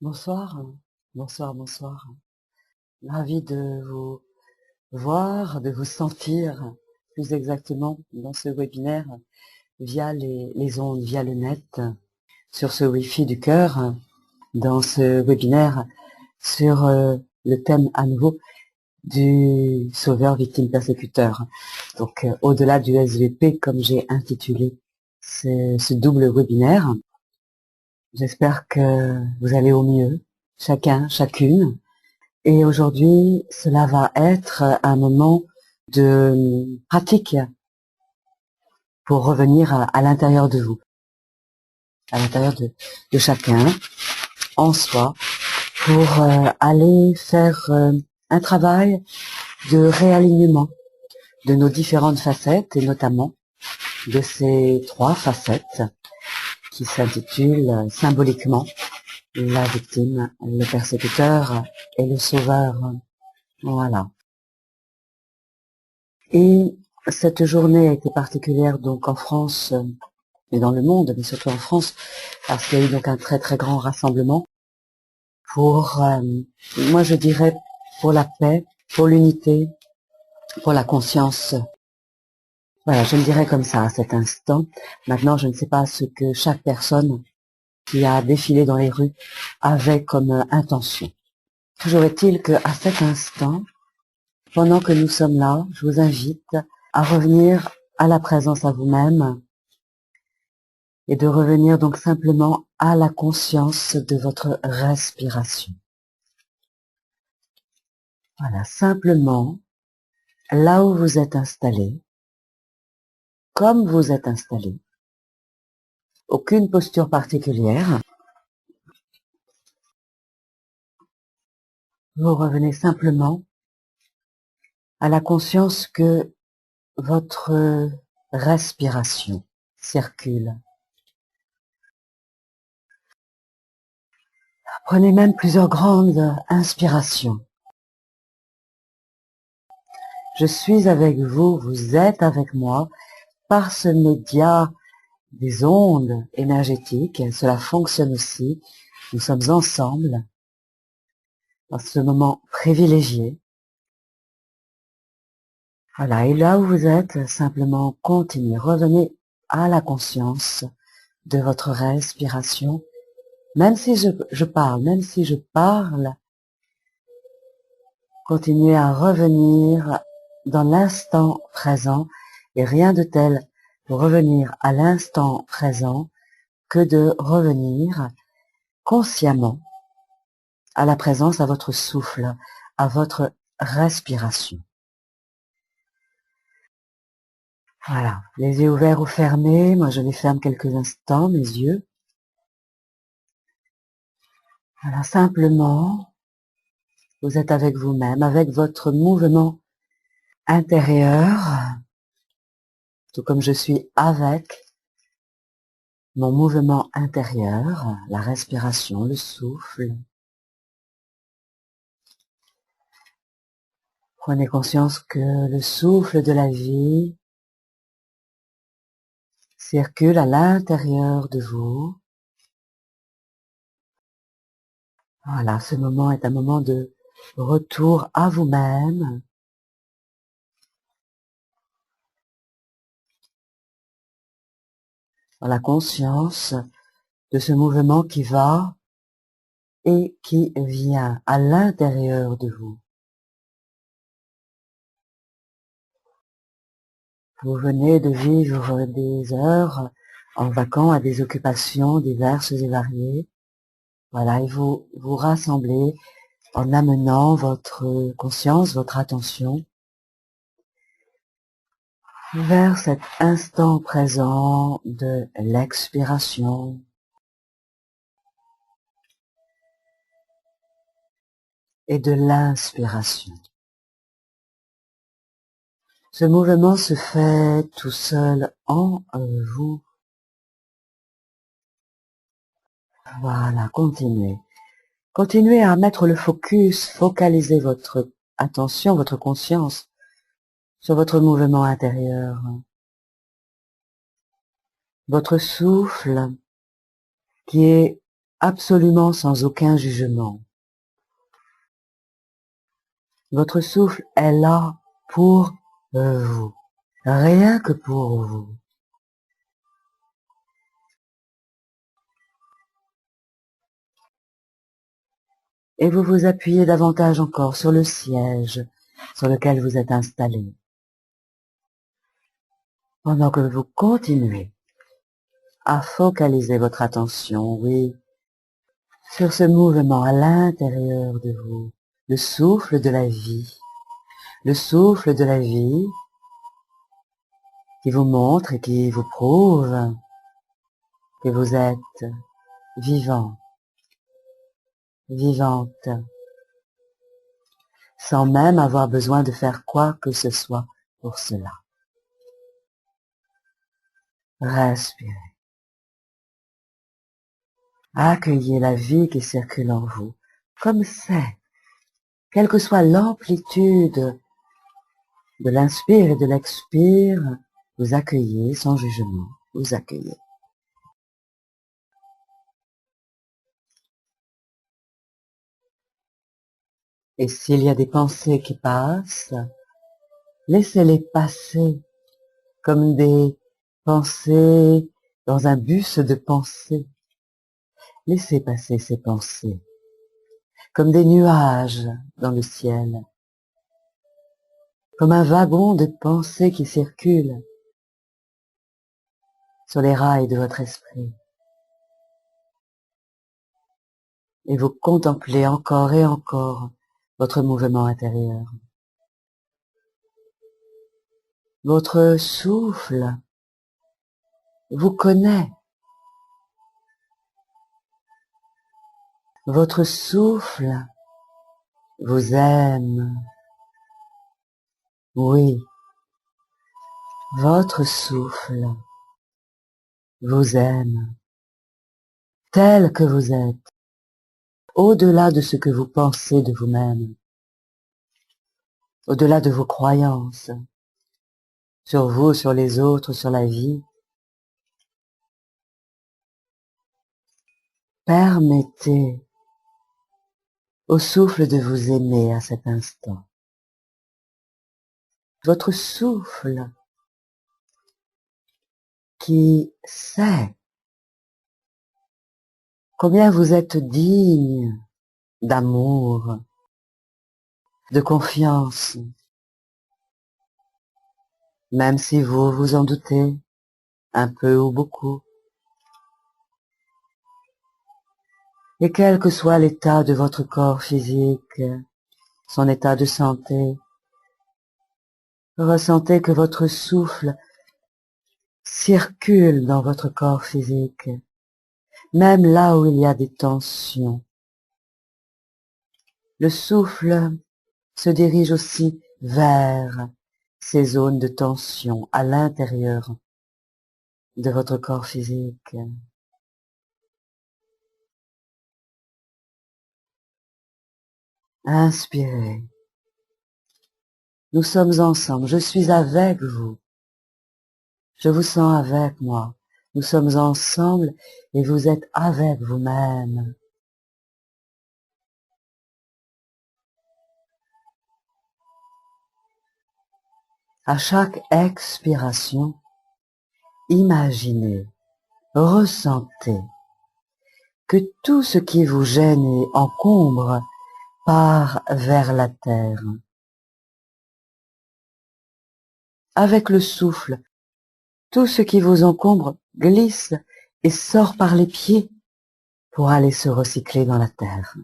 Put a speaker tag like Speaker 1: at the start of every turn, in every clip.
Speaker 1: Bonsoir, bonsoir, bonsoir. Ravi de vous voir, de vous sentir plus exactement dans ce webinaire via les ondes, via le net, sur ce Wi-Fi du cœur, dans ce webinaire sur le thème à nouveau du sauveur victime persécuteur. Donc au-delà du SVP, comme j'ai intitulé ce double webinaire, j'espère que vous allez au mieux, chacun, chacune. Et aujourd'hui, cela va être un moment de pratique pour revenir à l'intérieur de vous, à l'intérieur de chacun, en soi, pour aller faire un travail de réalignement de nos différentes facettes, et notamment de ces trois facettes qui s'intitulent symboliquement la victime, le persécuteur et le sauveur. Voilà. Et cette journée a été particulière donc en France et dans le monde, mais surtout en France, parce qu'il y a eu donc un très très grand rassemblement pour, moi je dirais, pour la paix, pour l'unité, pour la conscience. Voilà, je le dirais comme ça à cet instant. Maintenant, je ne sais pas ce que chaque personne qui a défilé dans les rues avait comme intention. Toujours est-il qu'à cet instant, pendant que nous sommes là, je vous invite à revenir à la présence à vous-même et de revenir donc simplement à la conscience de votre respiration. Voilà, simplement là où vous êtes installé, comme vous êtes installé, aucune posture particulière. Vous revenez simplement à la conscience que votre respiration circule. Prenez même plusieurs grandes inspirations. Je suis avec vous, vous êtes avec moi, par ce média des ondes énergétiques, cela fonctionne aussi. Nous sommes ensemble dans ce moment privilégié. Voilà, et là où vous êtes, simplement continuez, revenez à la conscience de votre respiration. Même si je parle, continuez à revenir dans l'instant présent, et rien de tel pour revenir à l'instant présent que de revenir consciemment à la présence, à votre souffle, à votre respiration. Voilà, les yeux ouverts ou fermés, moi je les ferme quelques instants, mes yeux. Voilà, simplement, vous êtes avec vous-même, avec votre mouvement intérieur, tout comme je suis avec mon mouvement intérieur, la respiration, le souffle. Prenez conscience que le souffle de la vie circule à l'intérieur de vous. Voilà, ce moment est un moment de retour à vous-même. Dans la conscience de ce mouvement qui va et qui vient à l'intérieur de vous. Vous venez de vivre des heures en vacances à des occupations diverses et variées. Voilà, et vous vous rassemblez en amenant votre conscience, votre attention vers cet instant présent de l'expiration. Et de l'inspiration. Ce mouvement se fait tout seul en vous. Voilà, continuez. Continuez à mettre le focus, focalisez votre attention, votre conscience sur votre mouvement intérieur. Votre souffle qui est absolument sans aucun jugement. Votre souffle est là pour vous, rien que pour vous. Et vous vous appuyez davantage encore sur le siège sur lequel vous êtes installé, pendant que vous continuez à focaliser votre attention, oui, sur ce mouvement à l'intérieur de vous, le souffle de la vie, le souffle de la vie qui vous montre et qui vous prouve que vous êtes vivant, vivante, sans même avoir besoin de faire quoi que ce soit pour cela. Respirez. Accueillez la vie qui circule en vous, comme c'est, quelle que soit l'amplitude de l'inspire et de l'expire, vous accueillez sans jugement, vous accueillez. Et s'il y a des pensées qui passent, laissez-les passer comme des pensées dans un bus de pensées. Laissez passer ces pensées comme des nuages dans le ciel, comme un wagon de pensées qui circule sur les rails de votre esprit. Et vous contemplez encore et encore votre mouvement intérieur. Votre souffle vous connaît. Votre souffle vous aime. Oui, votre souffle vous aime, tel que vous êtes, au-delà de ce que vous pensez de vous-même, au-delà de vos croyances, sur vous, sur les autres, sur la vie. Permettez au souffle de vous aimer à cet instant. Votre souffle qui sait combien vous êtes digne d'amour, de confiance, même si vous vous en doutez, un peu ou beaucoup. Et quel que soit l'état de votre corps physique, son état de santé, ressentez que votre souffle circule dans votre corps physique, même là où il y a des tensions. Le souffle se dirige aussi vers ces zones de tension à l'intérieur de votre corps physique. Inspirez. Nous sommes ensemble. Je suis avec vous. Je vous sens avec moi. Nous sommes ensemble et vous êtes avec vous-même. À chaque expiration, imaginez, ressentez que tout ce qui vous gêne et encombre part vers la terre. Avec le souffle, tout ce qui vous encombre glisse et sort par les pieds pour aller se recycler dans la terre.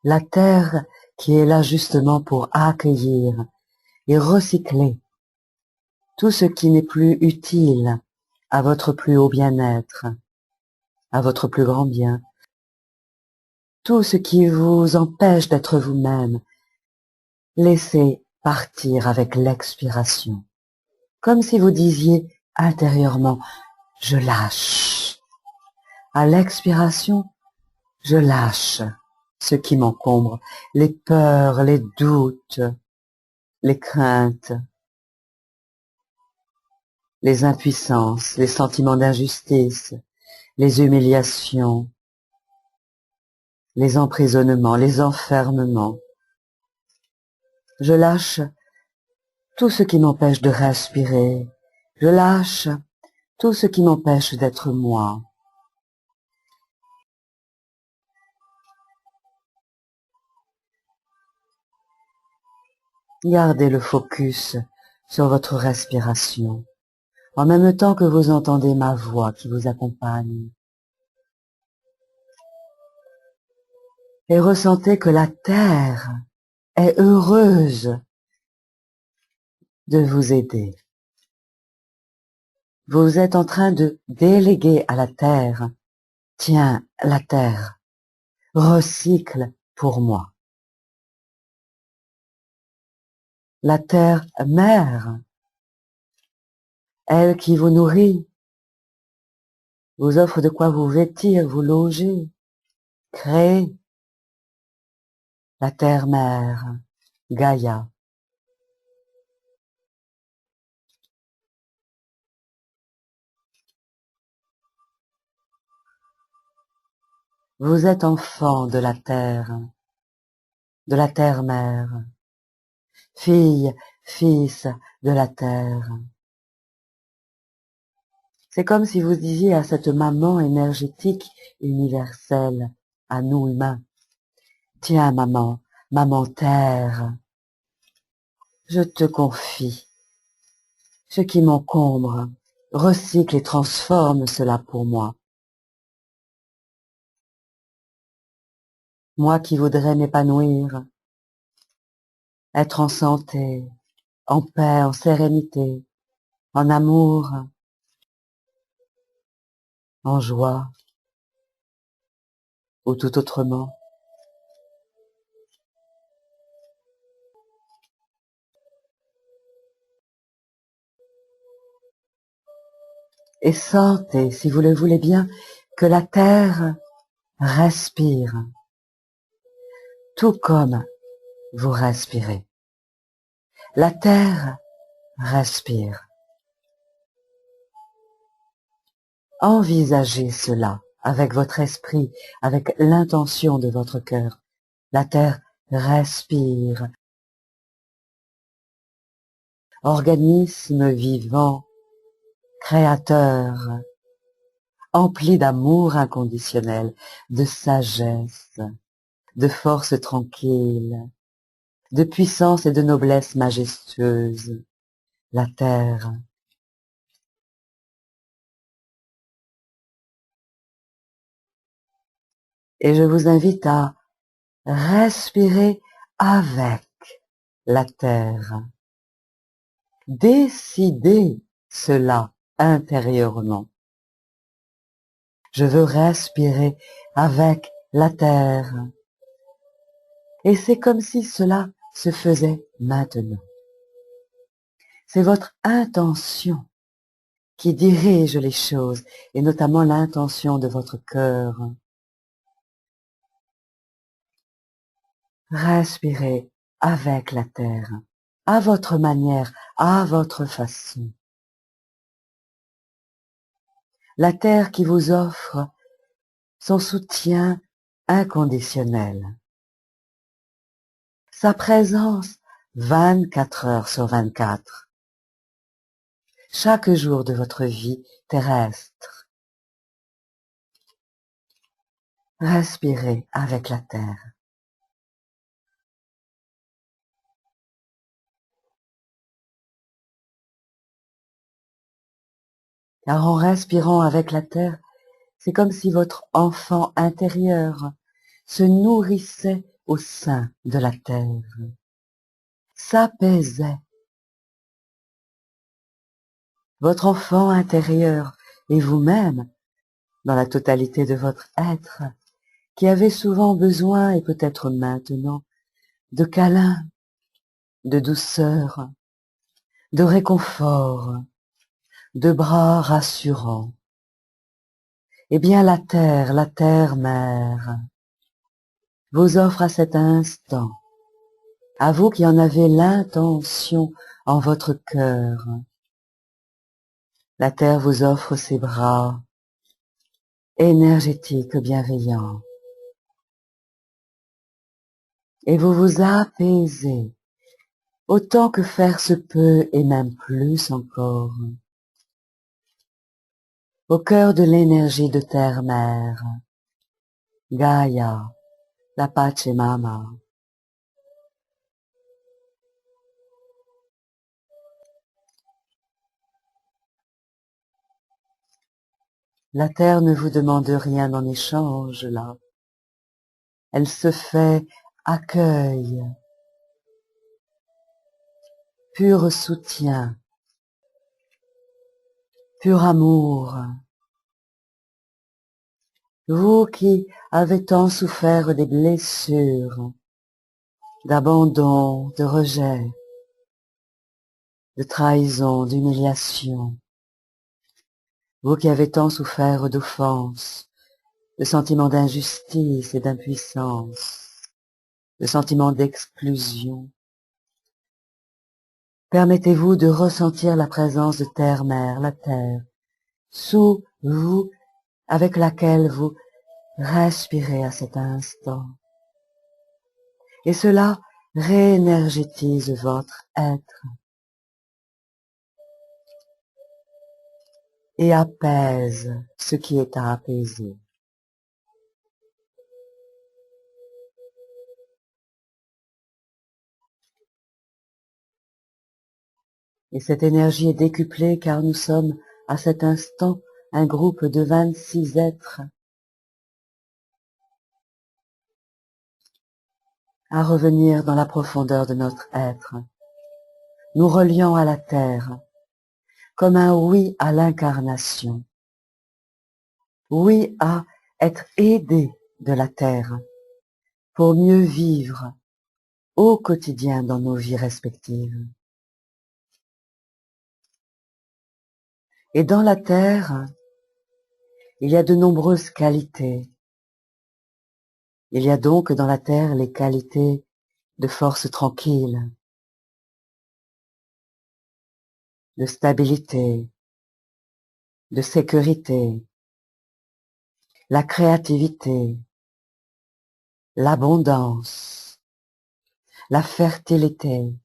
Speaker 1: La terre qui est là justement pour accueillir et recycler tout ce qui n'est plus utile à votre plus haut bien-être, à votre plus grand bien, tout ce qui vous empêche d'être vous-même, laissez partir avec l'expiration, comme si vous disiez intérieurement « je lâche ». À l'expiration, je lâche ce qui m'encombre, les peurs, les doutes, les craintes, les impuissances, les sentiments d'injustice, les humiliations, les emprisonnements, les enfermements. Je lâche tout ce qui m'empêche de respirer. Je lâche tout ce qui m'empêche d'être moi. Gardez le focus sur votre respiration, en même temps que vous entendez ma voix qui vous accompagne. Et ressentez que la terre est heureuse de vous aider. Vous êtes en train de déléguer à la terre. Tiens, la terre, recycle pour moi. La terre mère, elle qui vous nourrit, vous offre de quoi vous vêtir, vous loger, créer. La terre mère, Gaïa. Vous êtes enfant de la terre mère, fille, fils de la terre. C'est comme si vous disiez à cette maman énergétique universelle, à nous humains, tiens maman, maman terre, je te confie ce qui m'encombre, recycle et transforme cela pour moi. Moi qui voudrais m'épanouir, être en santé, en paix, en sérénité, en amour, en joie, ou tout autrement. Et sentez, si vous le voulez bien, que la terre respire, tout comme vous respirez. La terre respire. Envisagez cela avec votre esprit, avec l'intention de votre cœur. La terre respire. Organisme vivant, créateur, empli d'amour inconditionnel, de sagesse, de force tranquille, de puissance et de noblesse majestueuse, la terre. Et je vous invite à respirer avec la terre. Décidez cela intérieurement. Je veux respirer avec la terre. Et c'est comme si cela se faisait maintenant. C'est votre intention qui dirige les choses, et notamment l'intention de votre cœur. Respirez avec la terre, à votre manière, à votre façon. La terre qui vous offre son soutien inconditionnel. Sa présence 24 heures sur 24. Chaque jour de votre vie terrestre. Respirez avec la terre. Car en respirant avec la terre, c'est comme si votre enfant intérieur se nourrissait au sein de la terre, s'apaisait. Votre enfant intérieur et vous-même, dans la totalité de votre être, qui avez souvent besoin, et peut-être maintenant, de câlins, de douceur, de réconfort, de bras rassurants. Eh bien la terre mère, vous offre à cet instant à vous qui en avez l'intention en votre cœur, la terre vous offre ses bras énergétiques, bienveillants, et vous vous apaisez autant que faire se peut et même plus encore, au cœur de l'énergie de terre-mère, Gaïa, la Pachamama. La terre ne vous demande rien en échange, là. Elle se fait accueil, pur soutien, pur amour. Vous qui avez tant souffert des blessures, d'abandon, de rejet, de trahison, d'humiliation, vous qui avez tant souffert d'offenses, de sentiments d'injustice et d'impuissance, de sentiments d'exclusion, permettez-vous de ressentir la présence de terre-mère, la terre, sous vous, avec laquelle vous respirez à cet instant. Et cela réénergétise votre être et apaise ce qui est à apaiser. Et cette énergie est décuplée car nous sommes à cet instant un groupe de 26 êtres à revenir dans la profondeur de notre être, nous reliant à la terre comme un oui à l'incarnation, oui à être aidé de la terre pour mieux vivre au quotidien dans nos vies respectives. Et dans la terre, il y a de nombreuses qualités. Il y a donc dans la terre les qualités de force tranquille, de stabilité, de sécurité, la créativité, l'abondance, la fertilité,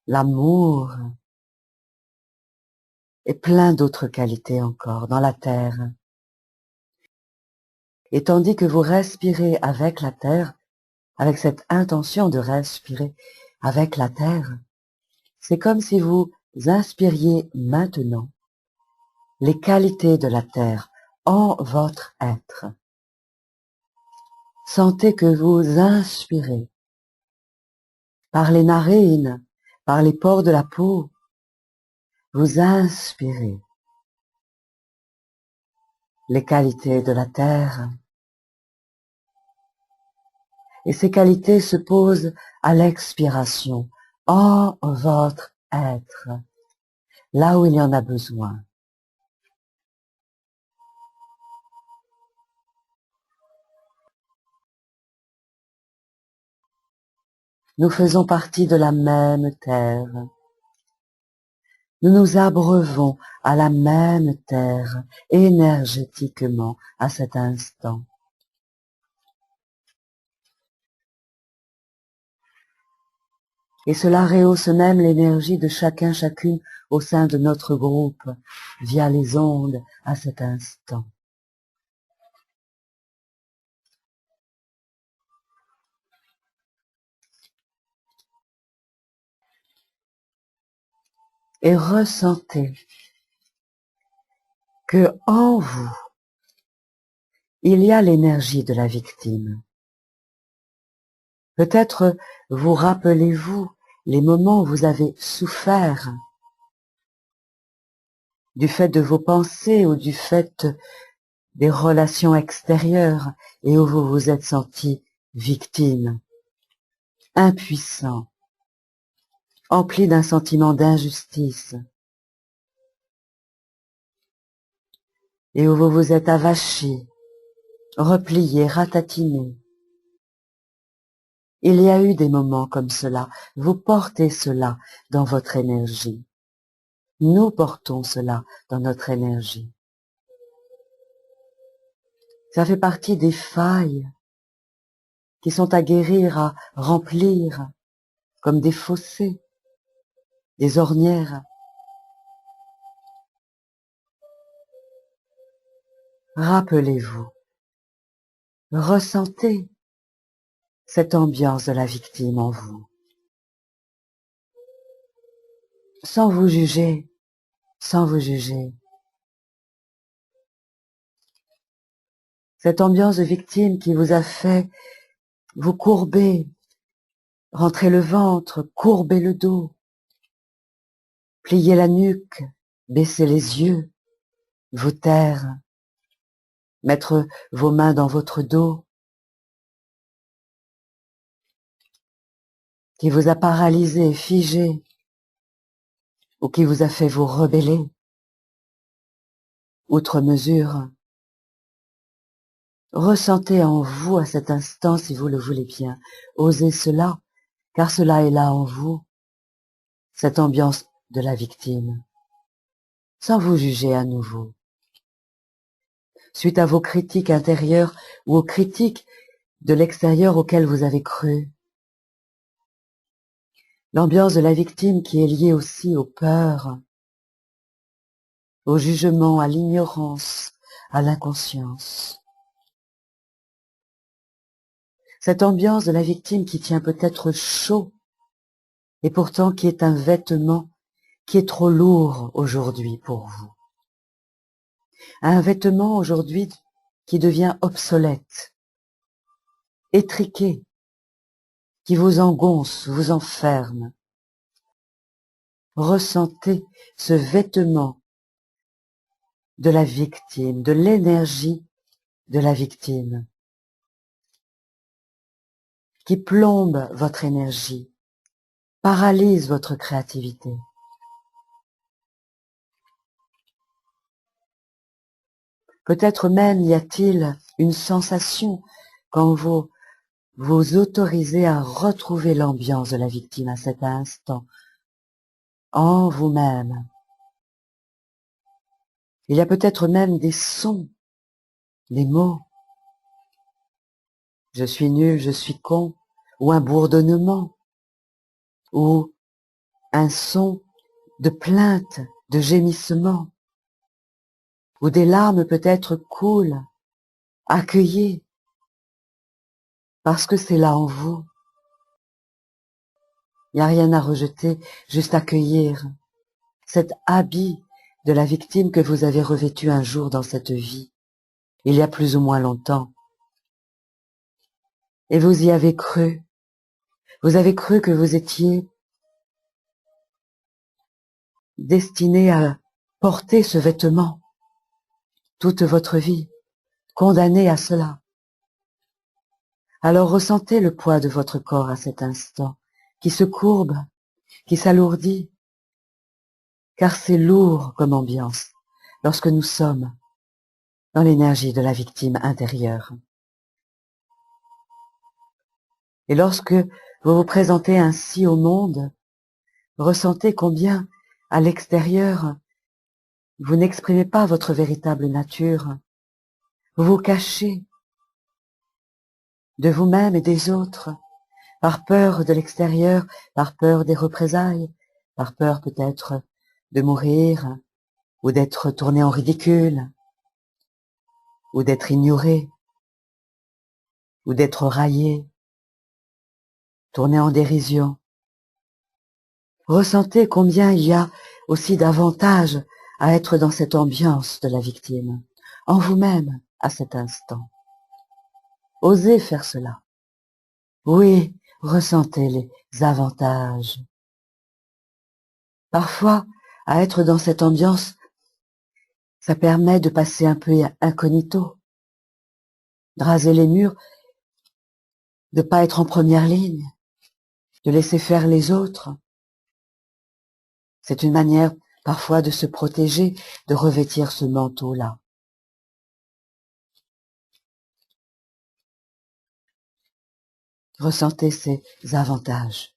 Speaker 1: l'amour et plein d'autres qualités encore dans la terre. Et tandis que vous respirez avec la terre, avec cette intention de respirer avec la terre, c'est comme si vous inspiriez maintenant les qualités de la terre en votre être. Sentez que vous inspirez par les narines, par les pores de la peau, vous inspirez les qualités de la terre. Et ces qualités se posent à l'expiration en votre être, là où il y en a besoin. Nous faisons partie de la même terre. Nous nous abreuvons à la même terre énergétiquement à cet instant. Et cela rehausse même l'énergie de chacun, chacune au sein de notre groupe via les ondes à cet instant. Et ressentez que en vous, il y a l'énergie de la victime. Peut-être vous rappelez-vous les moments où vous avez souffert du fait de vos pensées ou du fait des relations extérieures et où vous vous êtes senti victime, impuissant, empli d'un sentiment d'injustice et où vous vous êtes avachi, replié, ratatiné Il y a eu des moments comme cela. Vous portez cela dans votre énergie. Nous portons cela dans notre énergie. Ça fait partie des failles qui sont à guérir, à remplir, comme des fossés, des ornières. Rappelez-vous, ressentez cette ambiance de la victime en vous, sans vous juger, sans vous juger. Cette ambiance de victime qui vous a fait vous courber, rentrer le ventre, courber le dos, plier la nuque, baisser les yeux, vous taire, mettre vos mains dans votre dos, qui vous a paralysé, figé, ou qui vous a fait vous rebeller, outre mesure. Ressentez en vous à cet instant, si vous le voulez bien, osez cela, car cela est là en vous, cette ambiance de la victime, sans vous juger à nouveau. Suite à vos critiques intérieures ou aux critiques de l'extérieur auxquelles vous avez cru. L'ambiance de la victime qui est liée aussi aux peurs, au jugement, à l'ignorance, à l'inconscience. Cette ambiance de la victime qui tient peut-être chaud et pourtant qui est un vêtement qui est trop lourd aujourd'hui pour vous. Un vêtement aujourd'hui qui devient obsolète, étriqué, qui vous engonce, vous enferme. Ressentez ce vêtement de la victime, de l'énergie de la victime, qui plombe votre énergie, paralyse votre créativité. Peut-être même y a-t-il une sensation quand vous vous autorisez à retrouver l'ambiance de la victime à cet instant, en vous-même. Il y a peut-être même des sons, des mots. Je suis nul, je suis con, ou un bourdonnement, ou un son de plainte, de gémissement, où des larmes peut-être coulent, accueillies, parce que c'est là en vous. Il n'y a rien à rejeter, juste accueillir cet habit de la victime que vous avez revêtu un jour dans cette vie, il y a plus ou moins longtemps. Et vous y avez cru. Vous avez cru que vous étiez destiné à porter ce vêtement toute votre vie, condamné à cela. Alors ressentez le poids de votre corps à cet instant, qui se courbe, qui s'alourdit, car c'est lourd comme ambiance lorsque nous sommes dans l'énergie de la victime intérieure. Et lorsque vous vous présentez ainsi au monde, ressentez combien, à l'extérieur, vous n'exprimez pas votre véritable nature. Vous vous cachez de vous-même et des autres, par peur de l'extérieur, par peur des représailles, par peur peut-être de mourir, ou d'être tourné en ridicule, ou d'être ignoré, ou d'être raillé, tourné en dérision. Ressentez combien il y a aussi d'avantages à être dans cette ambiance de la victime, en vous-même à cet instant. Osez faire cela. Oui, ressentez les avantages. Parfois, à être dans cette ambiance, ça permet de passer un peu incognito, de raser les murs, de pas être en première ligne, de laisser faire les autres. C'est une manière parfois de se protéger, de revêtir ce manteau-là. Ressentez ces avantages,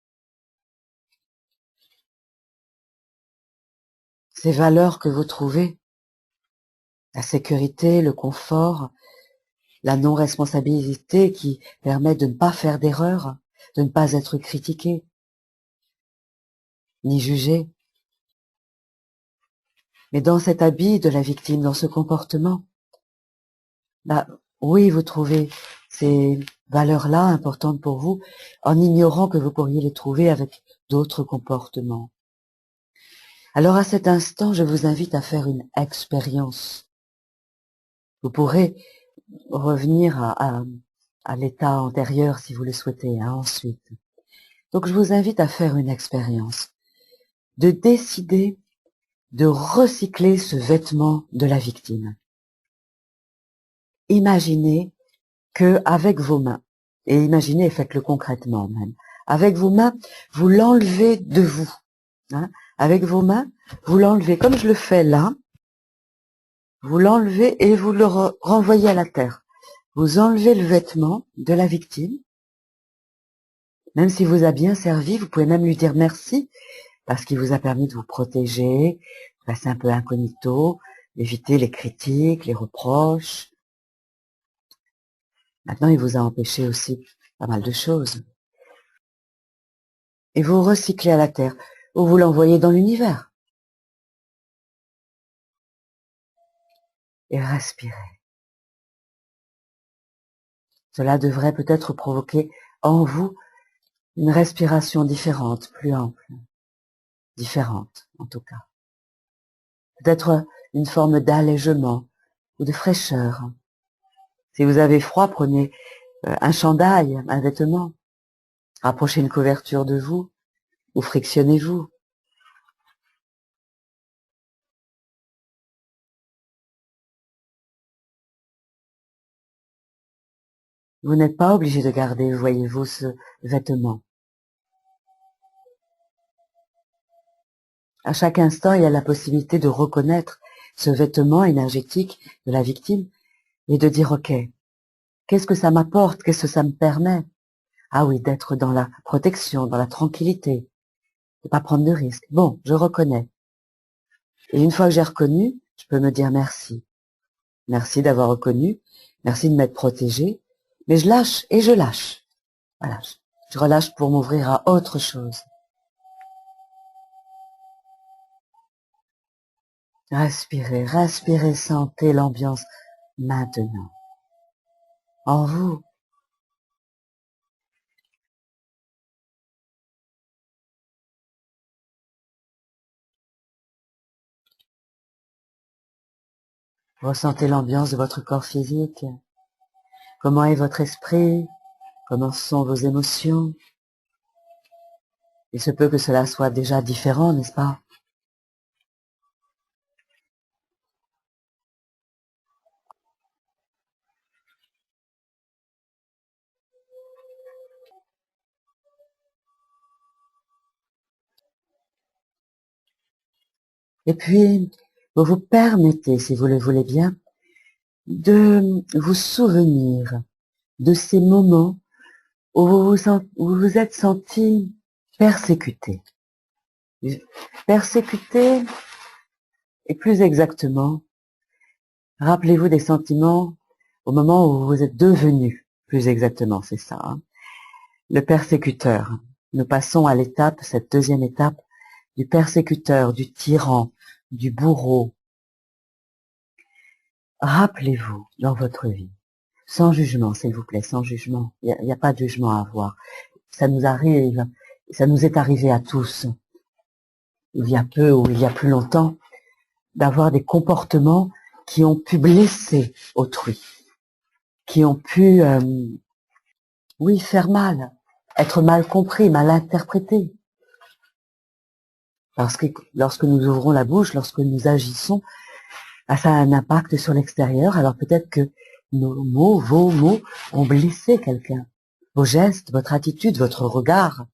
Speaker 1: ces valeurs que vous trouvez, la sécurité, le confort, la non-responsabilité qui permet de ne pas faire d'erreur, de ne pas être critiqué, ni jugé. Mais dans cet habit de la victime, dans ce comportement, oui, vous trouvez ces valeurs-là importantes pour vous, en ignorant que vous pourriez les trouver avec d'autres comportements. Alors à cet instant, je vous invite à faire une expérience. Vous pourrez revenir à l'état antérieur si vous le souhaitez, ensuite. Donc je vous invite à faire une expérience, de décider de recycler ce vêtement de la victime. Imaginez que avec vos mains, et imaginez, faites-le concrètement même, avec vos mains, vous l'enlevez de vous. Avec vos mains, vous l'enlevez comme je le fais là, vous l'enlevez et vous le renvoyez à la terre. Vous enlevez le vêtement de la victime, même s'il vous a bien servi, vous pouvez même lui dire merci, parce qu'il vous a permis de vous protéger, passer un peu incognito, éviter les critiques, les reproches. Maintenant, il vous a empêché aussi pas mal de choses. Et vous recyclez à la terre, ou vous l'envoyez dans l'univers. Et respirez. Cela devrait peut-être provoquer en vous une respiration différente, plus ample. Différente, en tout cas. Peut-être une forme d'allègement ou de fraîcheur. Si vous avez froid, prenez un chandail, un vêtement. Rapprochez une couverture de vous ou frictionnez-vous. Vous n'êtes pas obligé de garder, voyez-vous, ce vêtement. À chaque instant, il y a la possibilité de reconnaître ce vêtement énergétique de la victime et de dire, OK, qu'est-ce que ça m'apporte? Qu'est-ce que ça me permet? Ah oui, d'être dans la protection, dans la tranquillité, de pas prendre de risques. Bon, je reconnais. Et une fois que j'ai reconnu, je peux me dire merci. Merci d'avoir reconnu, merci de m'être protégé, mais je lâche et je lâche. Voilà, je relâche pour m'ouvrir à autre chose. Respirez, respirez, sentez l'ambiance maintenant. En vous. Ressentez l'ambiance de votre corps physique. Comment est votre esprit? Comment sont vos émotions? Il se peut que cela soit déjà différent, n'est-ce pas? Et puis, vous vous permettez, si vous le voulez bien, de vous souvenir de ces moments où vous vous êtes senti persécuté. Persécuté, et plus exactement, rappelez-vous des sentiments au moment où vous êtes devenu, plus exactement, c'est ça, le persécuteur. Nous passons à l'étape, cette deuxième étape, du persécuteur, du tyran, du bourreau. Rappelez-vous dans votre vie, sans jugement, s'il vous plaît, sans jugement. Il n'y a pas de jugement à avoir. Ça nous arrive, ça nous est arrivé à tous, il y a peu ou il y a plus longtemps, d'avoir des comportements qui ont pu blesser autrui, qui ont pu, oui, faire mal, être mal compris, mal interprété. Parce que lorsque nous ouvrons la bouche, lorsque nous agissons, ça a un impact sur l'extérieur. Alors peut-être que nos mots, vos mots, ont blessé quelqu'un. Vos gestes, votre attitude, votre regard,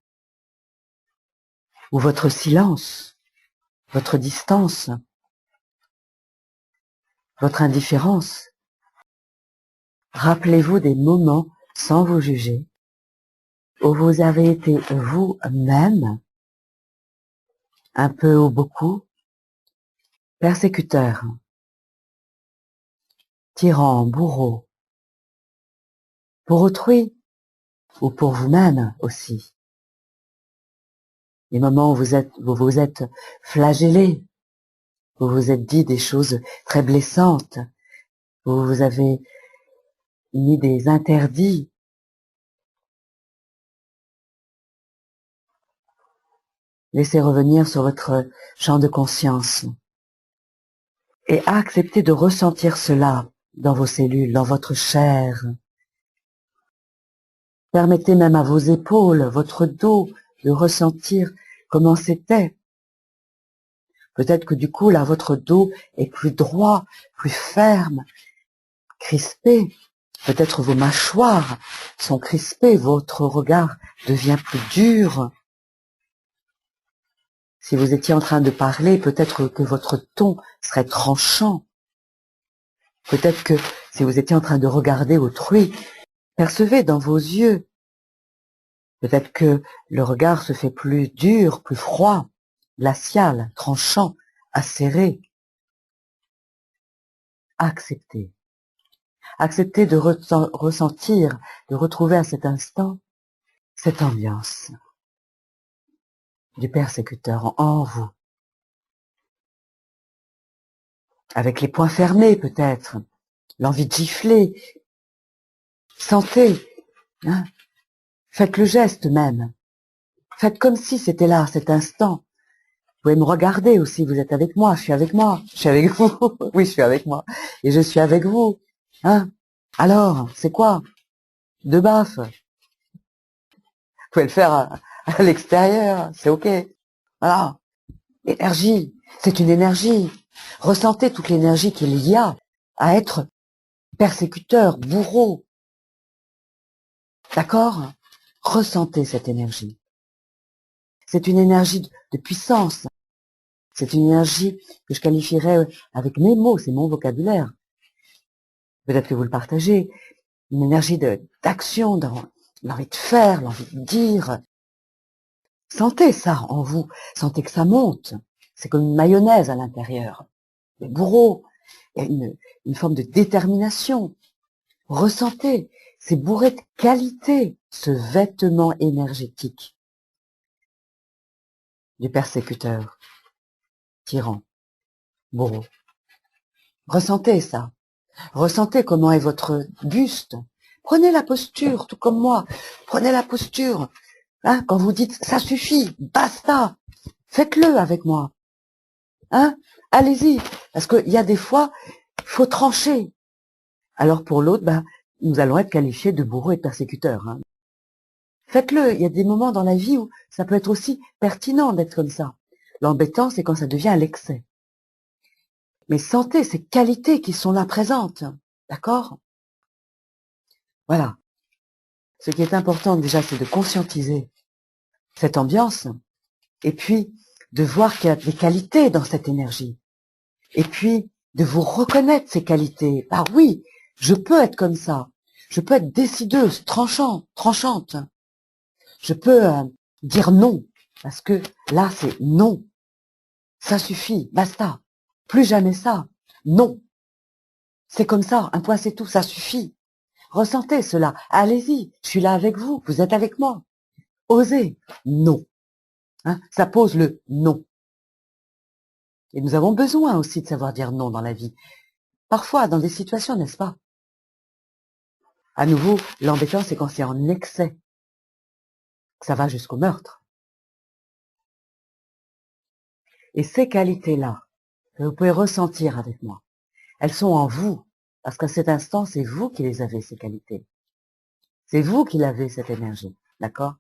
Speaker 1: ou votre silence, votre distance, votre indifférence. Rappelez-vous des moments, sans vous juger, où vous avez été vous-même, un peu ou beaucoup, persécuteur, tyran, bourreau, pour autrui ou pour vous-même aussi. Les moments où vous vous êtes flagellé, vous vous êtes dit des choses très blessantes, où vous avez mis des interdits. Laissez revenir sur votre champ de conscience et acceptez de ressentir cela dans vos cellules, dans votre chair. Permettez même à vos épaules, votre dos, de ressentir comment c'était. Peut-être que du coup, là, votre dos est plus droit, plus ferme, crispé. Peut-être vos mâchoires sont crispées, votre regard devient plus dur. Si vous étiez en train de parler, peut-être que votre ton serait tranchant. Peut-être que si vous étiez en train de regarder autrui, percevez dans vos yeux. Peut-être que le regard se fait plus dur, plus froid, glacial, tranchant, acéré. Acceptez. Acceptez de ressentir, de retrouver à cet instant cette ambiance du persécuteur en vous. Avec les poings fermés peut-être, l'envie de gifler. Sentez, hein, faites le geste même. Faites comme si c'était là, cet instant. Vous pouvez me regarder aussi, vous êtes avec moi, je suis avec moi, je suis avec vous. Oui, je suis avec moi. Et je suis avec vous. Hein? Alors, c'est quoi? Deux baffes. Vous pouvez le faire à l'extérieur, c'est ok. Voilà. Énergie, c'est une énergie. Ressentez toute l'énergie qu'il y a à être persécuteur, bourreau. D'accord? Ressentez cette énergie. C'est une énergie de puissance. C'est une énergie que je qualifierais avec mes mots, c'est mon vocabulaire. Peut-être que vous le partagez. Une énergie d'action, l'envie de faire, l'envie de dire. Sentez ça en vous. Sentez que ça monte. C'est comme une mayonnaise à l'intérieur. Le bourreau, il y a une forme de détermination. Ressentez, c'est bourré de qualité, ce vêtement énergétique du persécuteur, tyran, bourreau. Ressentez ça. Ressentez comment est votre buste. Prenez la posture, tout comme moi. Prenez la posture. Hein, quand vous dites ça suffit, basta, faites-le avec moi. Hein, allez-y, parce qu'il y a des fois, faut trancher. Alors pour l'autre, nous allons être qualifiés de bourreaux et de persécuteurs. Hein. Faites-le. Il y a des moments dans la vie où ça peut être aussi pertinent d'être comme ça. L'embêtant, c'est quand ça devient à l'excès. Mais sentez ces qualités qui sont là présentes. D'accord? Voilà. Ce qui est important déjà, c'est de conscientiser cette ambiance et puis de voir qu'il y a des qualités dans cette énergie. Et puis de vous reconnaître ces qualités. Ah oui, je peux être comme ça. Je peux être décideuse, tranchante. Je peux dire non, parce que là, c'est non. Ça suffit, basta. Plus jamais ça. Non. C'est comme ça, un point c'est tout, ça suffit. Ressentez cela. Allez-y, je suis là avec vous, vous êtes avec moi. Osez. Non. Hein, ça pose le non. Et nous avons besoin aussi de savoir dire non dans la vie. Parfois, dans des situations, n'est-ce pas? À nouveau, l'embêtant, c'est quand c'est en excès. Ça va jusqu'au meurtre. Et ces qualités-là, que vous pouvez ressentir avec moi, elles sont en vous. Parce qu'à cet instant, c'est vous qui les avez, ces qualités. C'est vous qui l'avez, cette énergie. D'accord?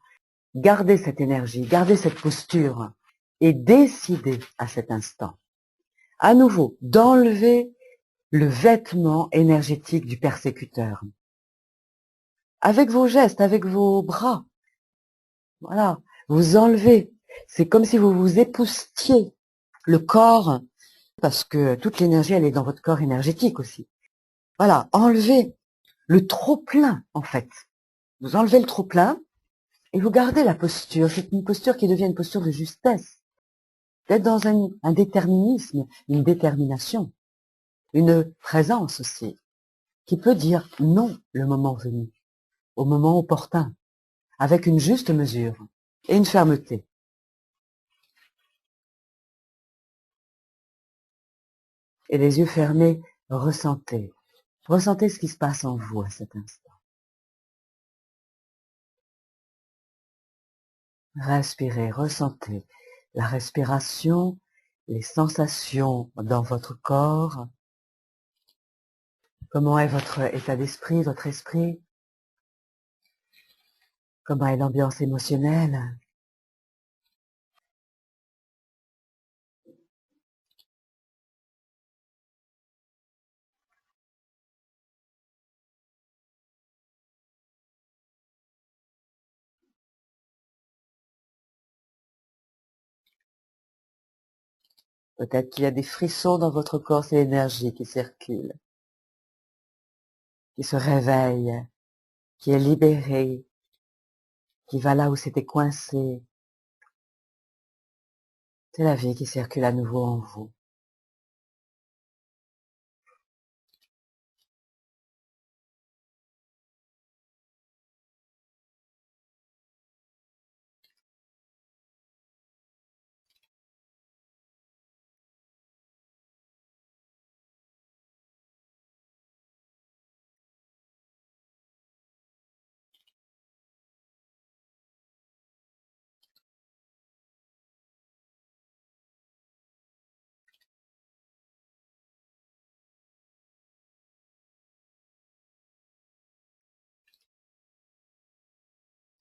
Speaker 1: Gardez cette énergie, gardez cette posture et décidez à cet instant, à nouveau, d'enlever le vêtement énergétique du persécuteur. Avec vos gestes, avec vos bras. Voilà. Vous enlevez. C'est comme si vous vous époustiez le corps, parce que toute l'énergie, elle est dans votre corps énergétique aussi. Voilà. Enlevez le trop-plein, en fait. Vous enlevez le trop-plein Et vous gardez la posture, c'est une posture qui devient une posture de justesse, d'être dans un déterminisme, une détermination, une présence aussi, qui peut dire non le moment venu, au moment opportun, avec une juste mesure et une fermeté. Et les yeux fermés, ressentez ce qui se passe en vous à cet instant. Respirez, ressentez la respiration, les sensations dans votre corps. Comment est votre état d'esprit, votre esprit? Comment est l'ambiance émotionnelle? Peut-être qu'il y a des frissons dans votre corps, c'est l'énergie qui circule, qui se réveille, qui est libérée, qui va là où c'était coincé. C'est la vie qui circule à nouveau en vous.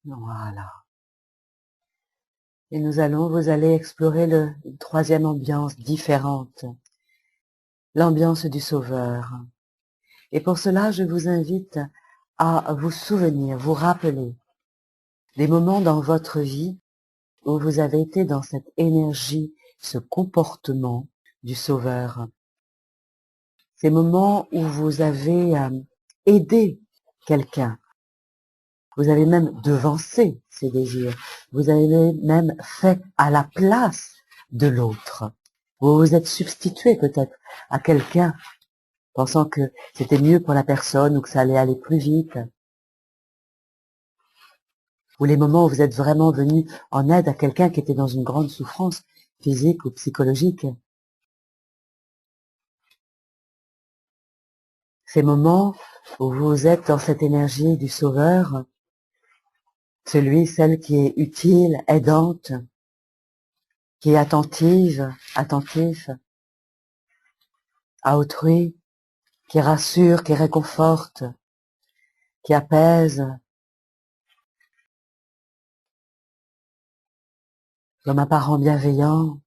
Speaker 1: Voilà. Et vous allez explorer une troisième ambiance différente, l'ambiance du Sauveur. Et pour cela, je vous invite à vous souvenir, vous rappeler des moments dans votre vie où vous avez été dans cette énergie, ce comportement du Sauveur. Ces moments où vous avez aidé quelqu'un. Vous avez même devancé ses désirs. Vous avez même fait à la place de l'autre. Vous vous êtes substitué peut-être à quelqu'un, pensant que c'était mieux pour la personne ou que ça allait aller plus vite. Ou les moments où vous êtes vraiment venu en aide à quelqu'un qui était dans une grande souffrance physique ou psychologique. Ces moments où vous êtes dans cette énergie du Sauveur, celle qui est utile, aidante, qui est attentif à autrui, qui rassure, qui réconforte, qui apaise, comme un parent bienveillant,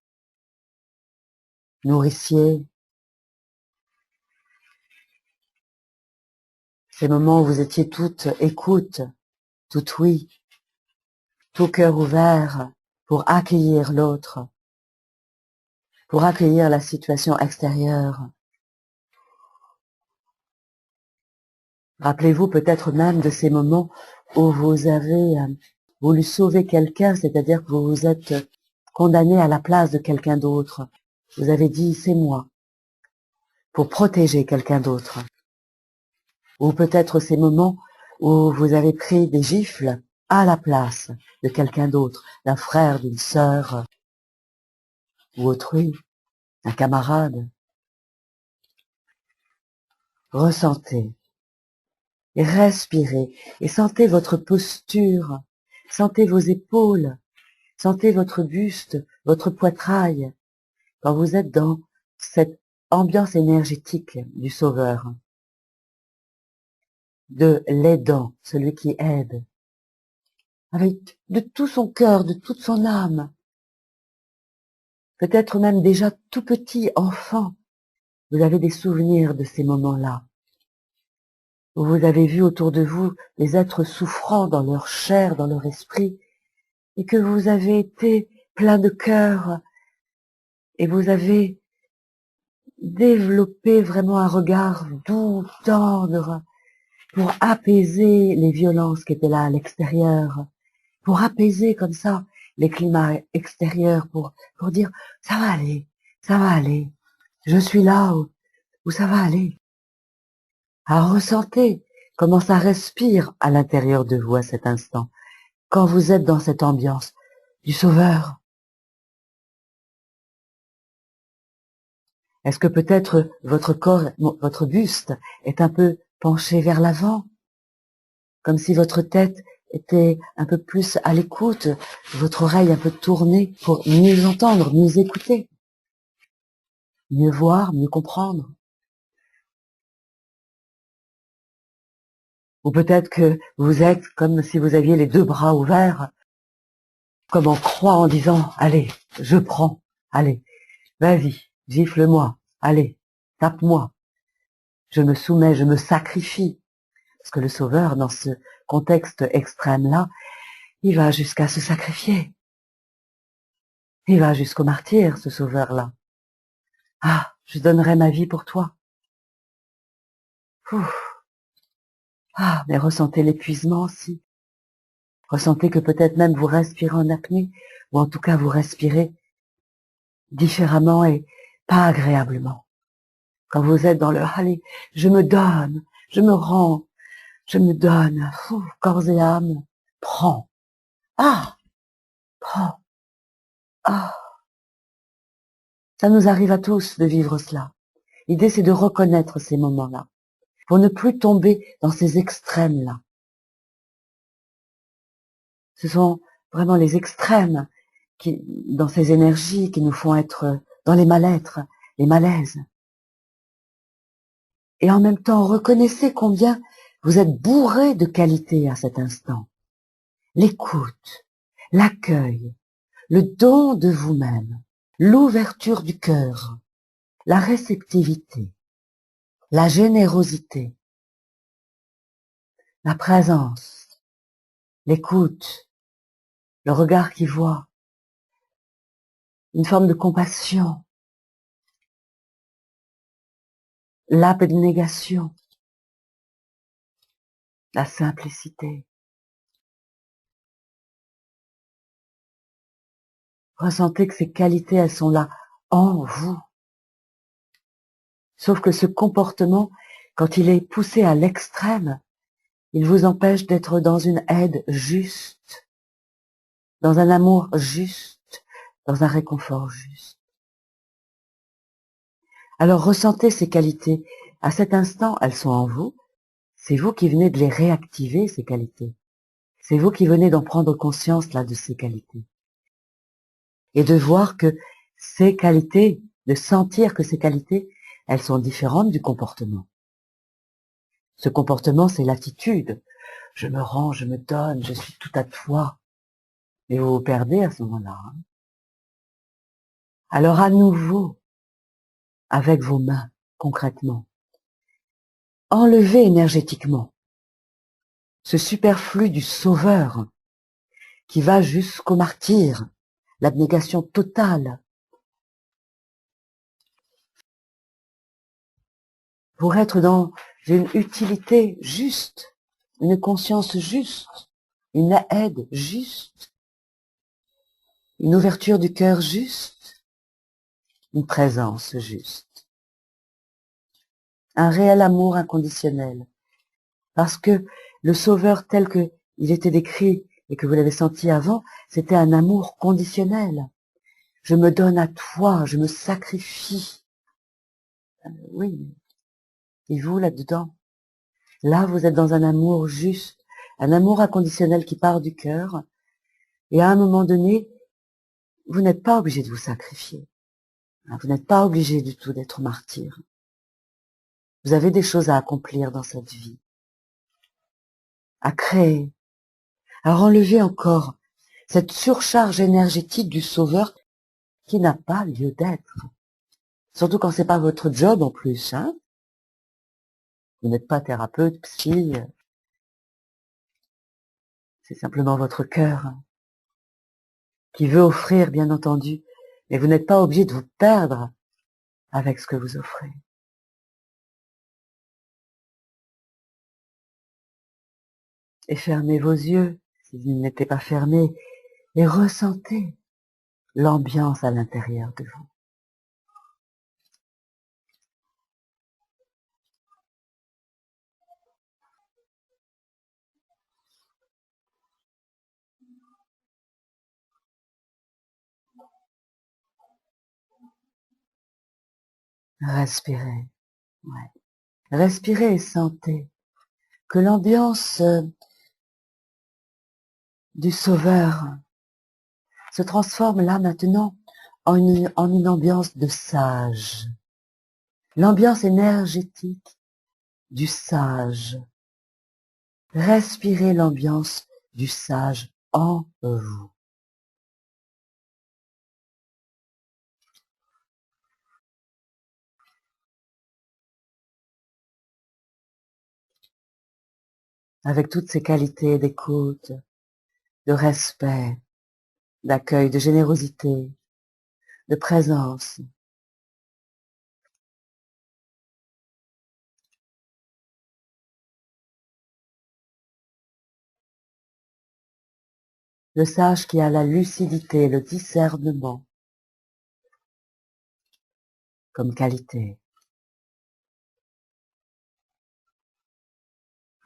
Speaker 1: nourricier. Ces moments où vous étiez toute écoute, tout oui, tout cœur ouvert pour accueillir l'autre, pour accueillir la situation extérieure. Rappelez-vous peut-être même de ces moments où vous avez voulu sauver quelqu'un, c'est-à-dire que vous vous êtes condamné à la place de quelqu'un d'autre. Vous avez dit, c'est moi, pour protéger quelqu'un d'autre. Ou peut-être ces moments où vous avez pris des gifles à la place de quelqu'un d'autre, d'un frère, d'une sœur, ou autrui, un camarade. Ressentez et respirez et sentez votre posture, sentez vos épaules, sentez votre buste, votre poitrail, quand vous êtes dans cette ambiance énergétique du Sauveur, de l'aidant, celui qui aide, avec de tout son cœur, de toute son âme, peut-être même déjà tout petit enfant, vous avez des souvenirs de ces moments-là, où vous avez vu autour de vous des êtres souffrants dans leur chair, dans leur esprit, et que vous avez été plein de cœur, et vous avez développé vraiment un regard doux, tendre, pour apaiser les violences qui étaient là à l'extérieur, pour apaiser comme ça les climats extérieurs, pour dire ça va aller, je suis là où ça va aller. Alors ressentez comment ça respire à l'intérieur de vous à cet instant, quand vous êtes dans cette ambiance du Sauveur. Est-ce que peut-être votre corps, votre buste est un peu penché vers l'avant, comme si votre tête était un peu plus à l'écoute, votre oreille un peu tournée pour mieux entendre, mieux écouter, mieux voir, mieux comprendre. Ou peut-être que vous êtes comme si vous aviez les deux bras ouverts, comme en croix en disant, allez, je prends, allez, vas-y, gifle-moi, allez, tape-moi, je me soumets, je me sacrifie. Parce que le Sauveur, dans ce contexte extrême-là, il va jusqu'à se sacrifier. Il va jusqu'au martyr, ce Sauveur-là. Ah, je donnerai ma vie pour toi. Ouf. Ah, mais ressentez l'épuisement aussi. Ressentez que peut-être même vous respirez en apnée, ou en tout cas vous respirez différemment et pas agréablement. Quand vous êtes dans le allez, je me donne, je me rends, je me donne, corps et âme, prends. Ah, prends. Ah. Ça nous arrive à tous de vivre cela. L'idée, c'est de reconnaître ces moments-là, pour ne plus tomber dans ces extrêmes-là. Ce sont vraiment les extrêmes dans ces énergies qui nous font être dans les mal-être, les malaises. Et en même temps, reconnaissez combien vous êtes bourré de qualités à cet instant. L'écoute, l'accueil, le don de vous-même, l'ouverture du cœur, la réceptivité, la générosité, la présence, l'écoute, le regard qui voit, une forme de compassion, l'abnégation, la simplicité. Ressentez que ces qualités, elles sont là en vous. Sauf que ce comportement, quand il est poussé à l'extrême, il vous empêche d'être dans une aide juste, dans un amour juste, dans un réconfort juste. Alors ressentez ces qualités. À cet instant, elles sont en vous. C'est vous qui venez de les réactiver, ces qualités. C'est vous qui venez d'en prendre conscience, là, de ces qualités. Et de voir que ces qualités, de sentir que ces qualités, elles sont différentes du comportement. Ce comportement, c'est l'attitude. Je me rends, je me donne, je suis tout à toi. Et vous vous perdez à ce moment-là. Alors à nouveau, avec vos mains, concrètement, enlevez énergétiquement ce superflu du Sauveur qui va jusqu'au martyr, l'abnégation totale, pour être dans une utilité juste, une conscience juste, une aide juste, une ouverture du cœur juste, une présence juste, un réel amour inconditionnel. Parce que le Sauveur tel que il était décrit et que vous l'avez senti avant, c'était un amour conditionnel. Je me donne à toi, je me sacrifie. Oui, et vous là-dedans? Là, vous êtes dans un amour juste, un amour inconditionnel qui part du cœur. Et à un moment donné, vous n'êtes pas obligé de vous sacrifier. Vous n'êtes pas obligé du tout d'être martyr. Vous avez des choses à accomplir dans cette vie, à créer. Alors enlevez encore cette surcharge énergétique du Sauveur qui n'a pas lieu d'être. Surtout quand c'est pas votre job en plus, hein. Vous n'êtes pas thérapeute, psy, c'est simplement votre cœur qui veut offrir, bien entendu, mais vous n'êtes pas obligé de vous perdre avec ce que vous offrez. Et fermez vos yeux, s'ils n'étaient pas fermés, et ressentez l'ambiance à l'intérieur de vous. Respirez, ouais. Respirez et sentez que l'ambiance du Sauveur se transforme là maintenant en une ambiance de sage. L'ambiance énergétique du sage. Respirez l'ambiance du sage en vous. Avec toutes ses qualités d'écoute, de respect, d'accueil, de générosité, de présence. Le sage qui a la lucidité, le discernement comme qualité.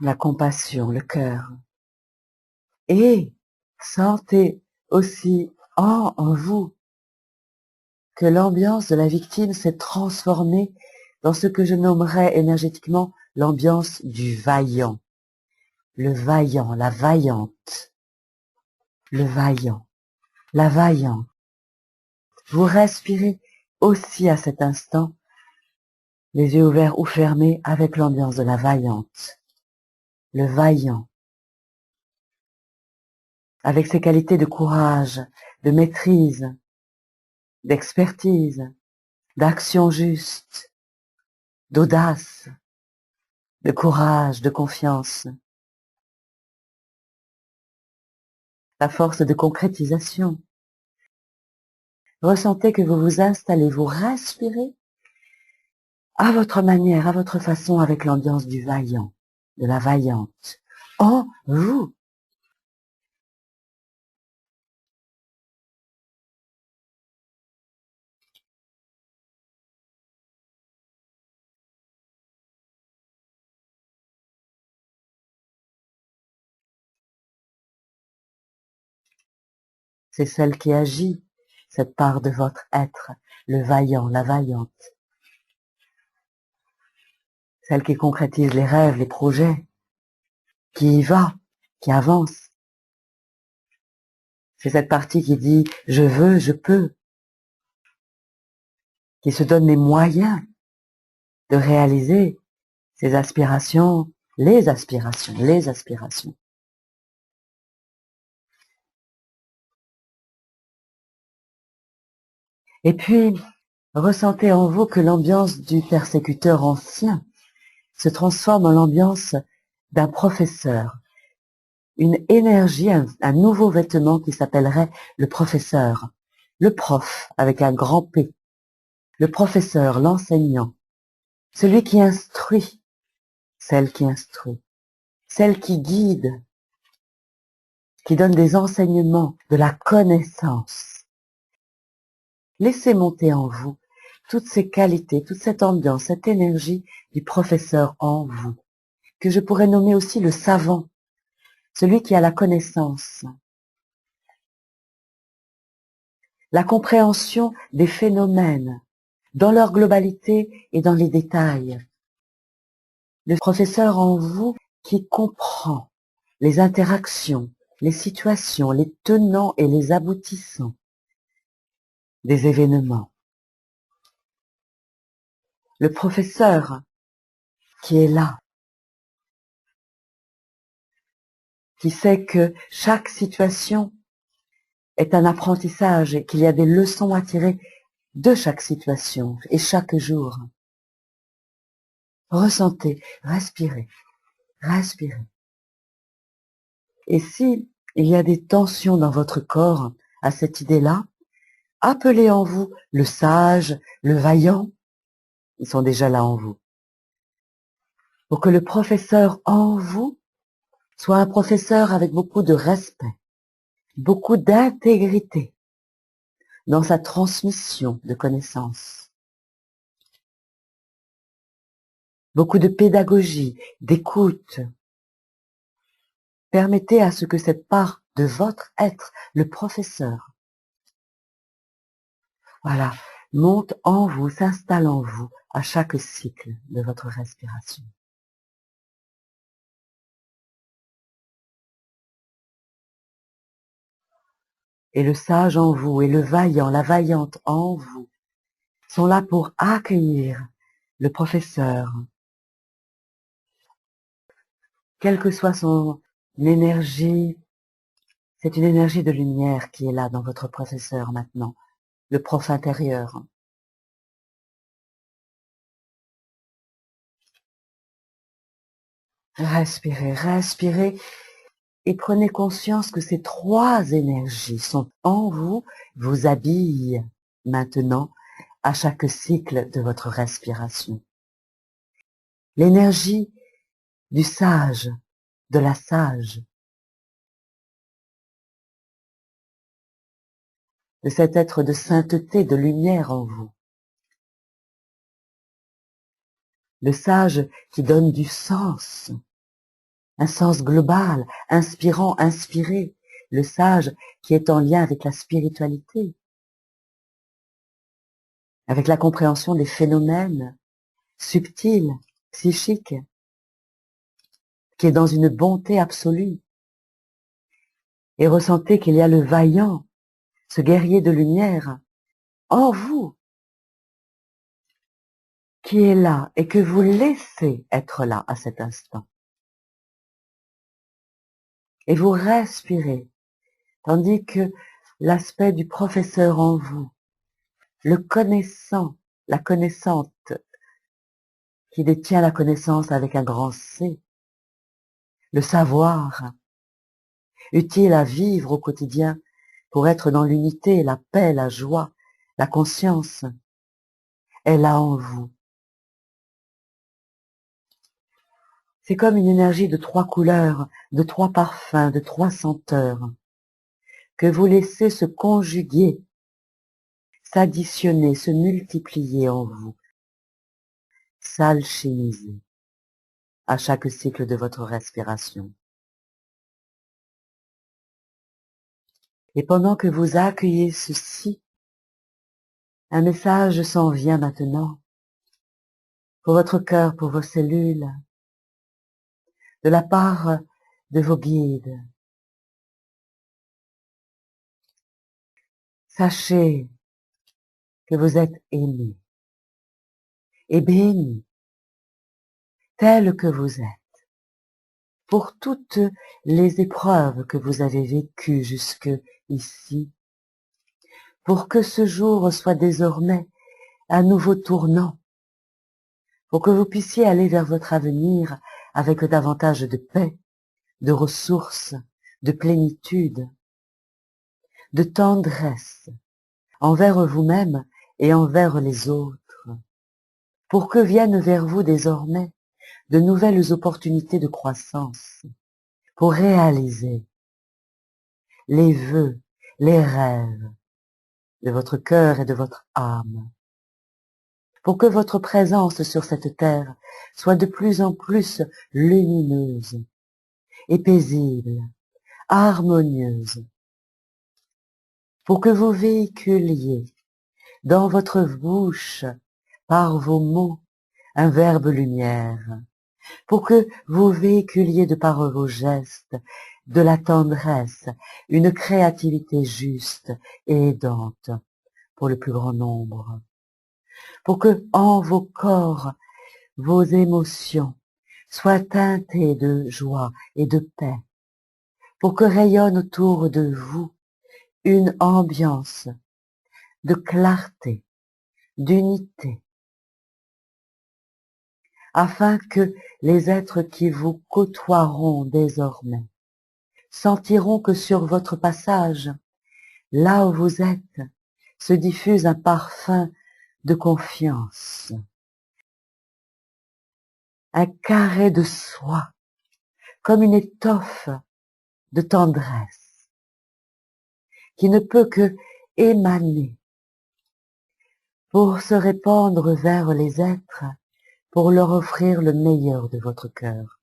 Speaker 1: La compassion, le cœur. Et sentez aussi en vous que l'ambiance de la victime s'est transformée dans ce que je nommerais énergétiquement l'ambiance du vaillant. Le vaillant, la vaillante. Le vaillant, la vaillante. Vous respirez aussi à cet instant, les yeux ouverts ou fermés, avec l'ambiance de la vaillante. Le vaillant. Avec ses qualités de courage, de maîtrise, d'expertise, d'action juste, d'audace, de courage, de confiance. La force de concrétisation. Ressentez que vous vous installez, vous respirez à votre manière, à votre façon, avec l'ambiance du vaillant, de la vaillante, en vous. C'est celle qui agit, cette part de votre être, le vaillant, la vaillante. Celle qui concrétise les rêves, les projets, qui y va, qui avance. C'est cette partie qui dit « je veux, je peux », qui se donne les moyens de réaliser ses aspirations, les aspirations, les aspirations. Et puis, ressentez en vous que l'ambiance du persécuteur ancien se transforme en l'ambiance d'un professeur, une énergie, un nouveau vêtement qui s'appellerait le professeur, le prof avec un grand P, le professeur, l'enseignant, celui qui instruit, celle qui guide, qui donne des enseignements, de la connaissance. Laissez monter en vous toutes ces qualités, toute cette ambiance, cette énergie du professeur en vous, que je pourrais nommer aussi le savant, celui qui a la connaissance, la compréhension des phénomènes dans leur globalité et dans les détails. Le professeur en vous qui comprend les interactions, les situations, les tenants et les aboutissants des événements. Le professeur qui est là, qui sait que chaque situation est un apprentissage et qu'il y a des leçons à tirer de chaque situation et chaque jour. Ressentez, respirez, respirez. Et si il y a des tensions dans votre corps à cette idée-là, appelez en vous le sage, le vaillant, ils sont déjà là en vous. Pour que le professeur en vous Sois un professeur avec beaucoup de respect, beaucoup d'intégrité dans sa transmission de connaissances, beaucoup de pédagogie, d'écoute. Permettez à ce que cette part de votre être, le professeur, voilà, monte en vous, s'installe en vous à chaque cycle de votre respiration. Et le sage en vous et le vaillant, la vaillante en vous sont là pour accueillir le professeur, quelle que soit son énergie. C'est une énergie de lumière qui est là dans votre professeur maintenant, le prof intérieur. Respirez, respirez et prenez conscience que ces trois énergies sont en vous, vous habillent maintenant à chaque cycle de votre respiration. L'énergie du sage, de la sage, de cet être de sainteté, de lumière en vous. Le sage qui donne du sens, un sens global, inspirant, inspiré. Le sage qui est en lien avec la spiritualité, avec la compréhension des phénomènes subtils, psychiques, qui est dans une bonté absolue. Et ressentez qu'il y a le vaillant, ce guerrier de lumière, en vous, qui est là et que vous laissez être là à cet instant. Et vous respirez, tandis que l'aspect du professeur en vous, le connaissant, la connaissante, qui détient la connaissance avec un grand C, le savoir, utile à vivre au quotidien pour être dans l'unité, la paix, la joie, la conscience, est là en vous. C'est comme une énergie de trois couleurs, de trois parfums, de trois senteurs, que vous laissez se conjuguer, s'additionner, se multiplier en vous, s'alchimiser à chaque cycle de votre respiration. Et pendant que vous accueillez ceci, un message s'en vient maintenant, pour votre cœur, pour vos cellules, de la part de vos guides. Sachez que vous êtes aimés et bénis, tel que vous êtes, pour toutes les épreuves que vous avez vécues jusque ici, pour que ce jour soit désormais un nouveau tournant, pour que vous puissiez aller vers votre avenir avec davantage de paix, de ressources, de plénitude, de tendresse envers vous-même et envers les autres, pour que viennent vers vous désormais de nouvelles opportunités de croissance, pour réaliser les vœux, les rêves de votre cœur et de votre âme, pour que votre présence sur cette terre soit de plus en plus lumineuse et paisible, harmonieuse, pour que vous véhiculiez dans votre bouche, par vos mots, un verbe lumière, pour que vous véhiculiez de par vos gestes de la tendresse, une créativité juste et aidante pour le plus grand nombre, pour que en vos corps, vos émotions soient teintées de joie et de paix, pour que rayonne autour de vous une ambiance de clarté, d'unité, afin que les êtres qui vous côtoieront désormais sentiront que sur votre passage, là où vous êtes, se diffuse un parfum de confiance, un carré de soie, comme une étoffe de tendresse qui ne peut que émaner pour se répandre vers les êtres, pour leur offrir le meilleur de votre cœur.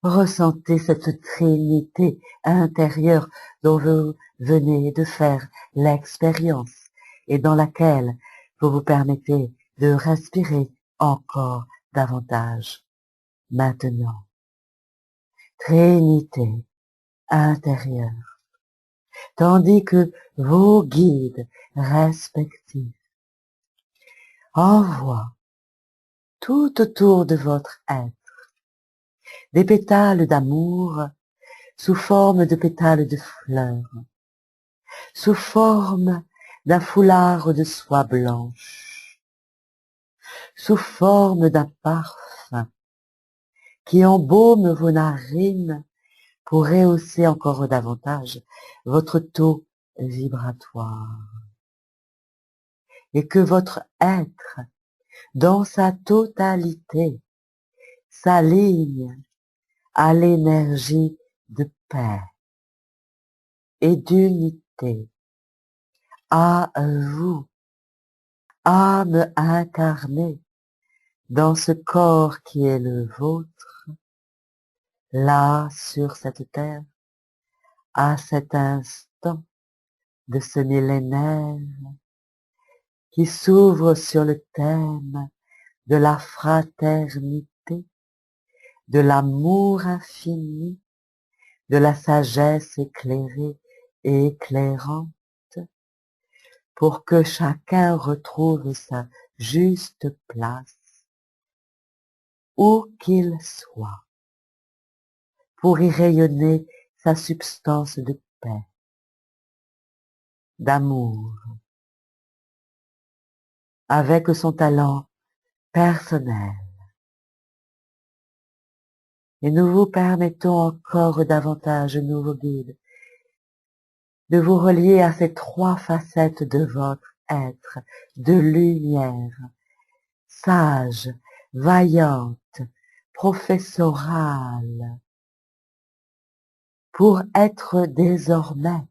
Speaker 1: Ressentez cette trinité intérieure dont vous venez de faire l'expérience et dans laquelle vous vous permettez de respirer encore davantage. Maintenant, trinité intérieure, tandis que vos guides respectifs envoient tout autour de votre être des pétales d'amour sous forme de pétales de fleurs, sous forme d'un foulard de soie blanche, sous forme d'un parfum qui embaume vos narines pour rehausser encore davantage votre taux vibratoire. Et que votre être, dans sa totalité, s'aligne à l'énergie de paix et d'unité, à vous, âme incarnée dans ce corps qui est le vôtre, là sur cette terre, à cet instant de ce millénaire qui s'ouvre sur le thème de la fraternité, de l'amour infini, de la sagesse éclairée et éclairante, pour que chacun retrouve sa juste place, où qu'il soit, pour y rayonner sa substance de paix, d'amour, avec son talent personnel. Et nous vous permettons encore davantage, nouveaux guides, de vous relier à ces trois facettes de votre être, de lumière, sage, vaillante, professorale, pour être désormais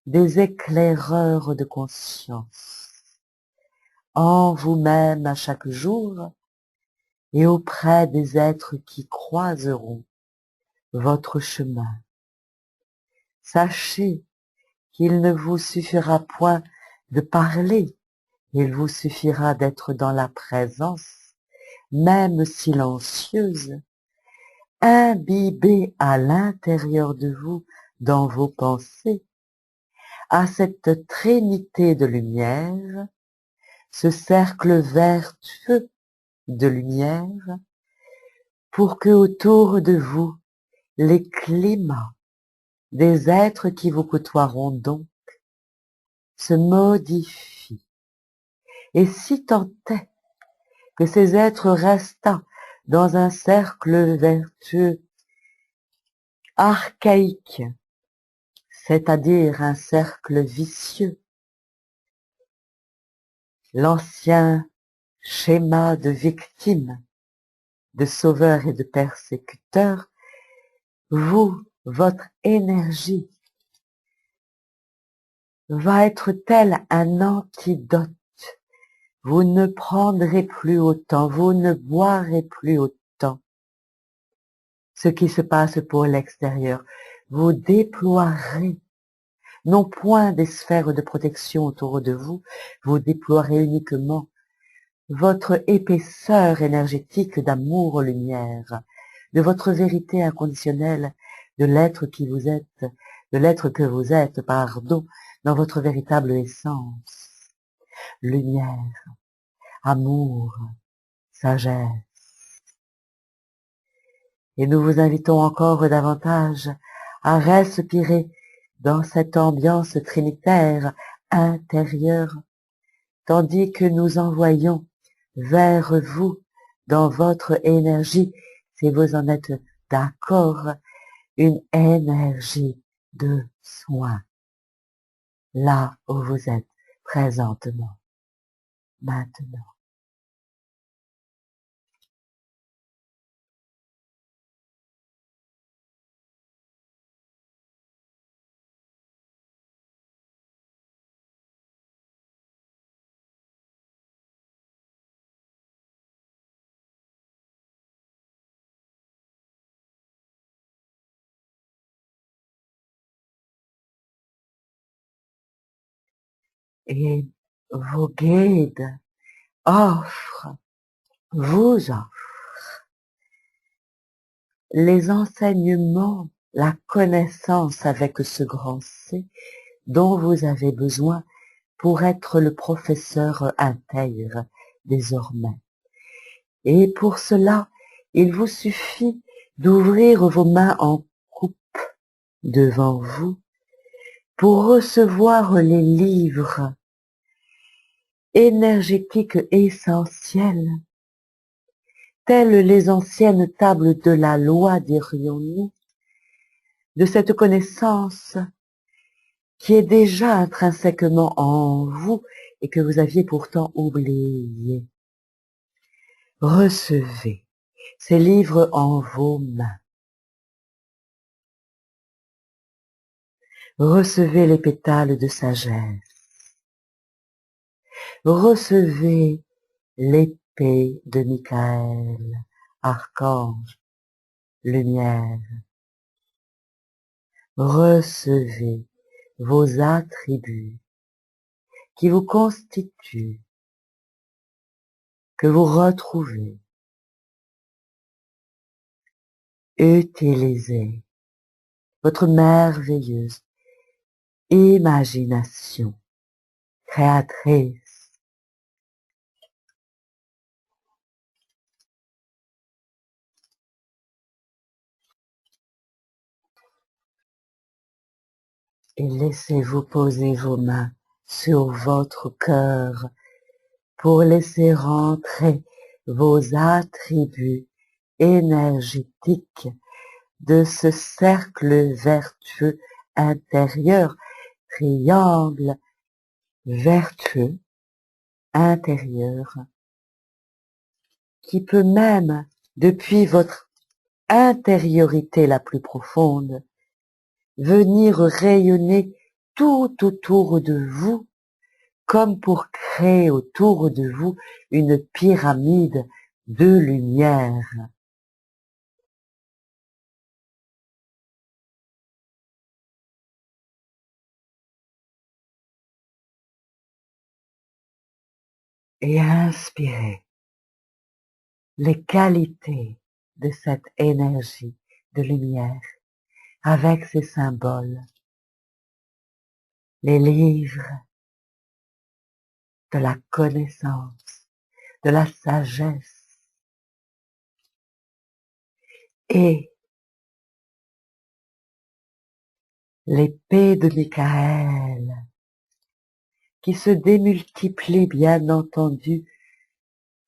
Speaker 1: des éclaireurs de conscience, en vous-même à chaque jour et auprès des êtres qui croiseront votre chemin. Sachez qu'il ne vous suffira point de parler, il vous suffira d'être dans la présence, même silencieuse, imbibée à l'intérieur de vous, dans vos pensées, à cette trinité de lumière, ce cercle vertueux de lumière, pour que autour de vous, les climats des êtres qui vous côtoieront donc se modifient. Et si tant est que ces êtres restant dans un cercle vertueux archaïque, c'est-à-dire un cercle vicieux, l'ancien schéma de victime, de sauveur et de persécuteur, vous, votre énergie, va être tel un antidote. Vous ne prendrez plus autant, vous ne boirez plus autant ce qui se passe pour l'extérieur. Vous déploierez non point des sphères de protection autour de vous, vous déploierez uniquement votre épaisseur énergétique d'amour-lumière, de votre vérité inconditionnelle, de l'être qui vous êtes, de l'être que vous êtes, pardon, dans votre véritable essence. Lumière, amour, sagesse. Et nous vous invitons encore davantage à respirer dans cette ambiance trinitaire intérieure, tandis que nous envoyons vers vous, dans votre énergie, si vous en êtes d'accord, une énergie de soin, là où vous êtes présentement, maintenant. et vos guides vous offrent les enseignements, la connaissance avec ce grand C dont vous avez besoin pour être le professeur intègre désormais. Et pour cela, il vous suffit d'ouvrir vos mains en coupe devant vous pour recevoir les livres énergétiques essentiels, telles les anciennes tables de la loi, dirions-nous, de cette connaissance qui est déjà intrinsèquement en vous et que vous aviez pourtant oublié. Recevez ces livres en vos mains. Recevez les pétales de sagesse. Recevez l'épée de Michael, archange, lumière. Recevez vos attributs qui vous constituent, que vous retrouvez. Utilisez votre merveilleuse imagination créatrice. Et laissez-vous poser vos mains sur votre cœur pour laisser rentrer vos attributs énergétiques de ce cercle vertueux intérieur, triangle vertueux intérieur, qui peut même, depuis votre intériorité la plus profonde, venir rayonner tout autour de vous, comme pour créer autour de vous une pyramide de lumière. Et inspirez les qualités de cette énergie de lumière avec ses symboles, les livres de la connaissance, de la sagesse et l'épée de Michael qui se démultiplie bien entendu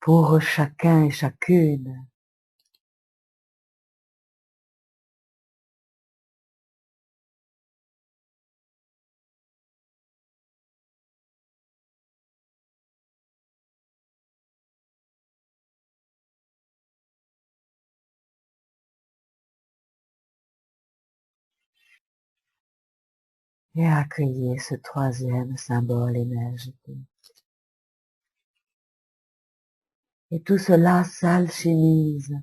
Speaker 1: pour chacun et chacune. Et accueillez ce troisième symbole énergétique. Et tout cela s'alchimise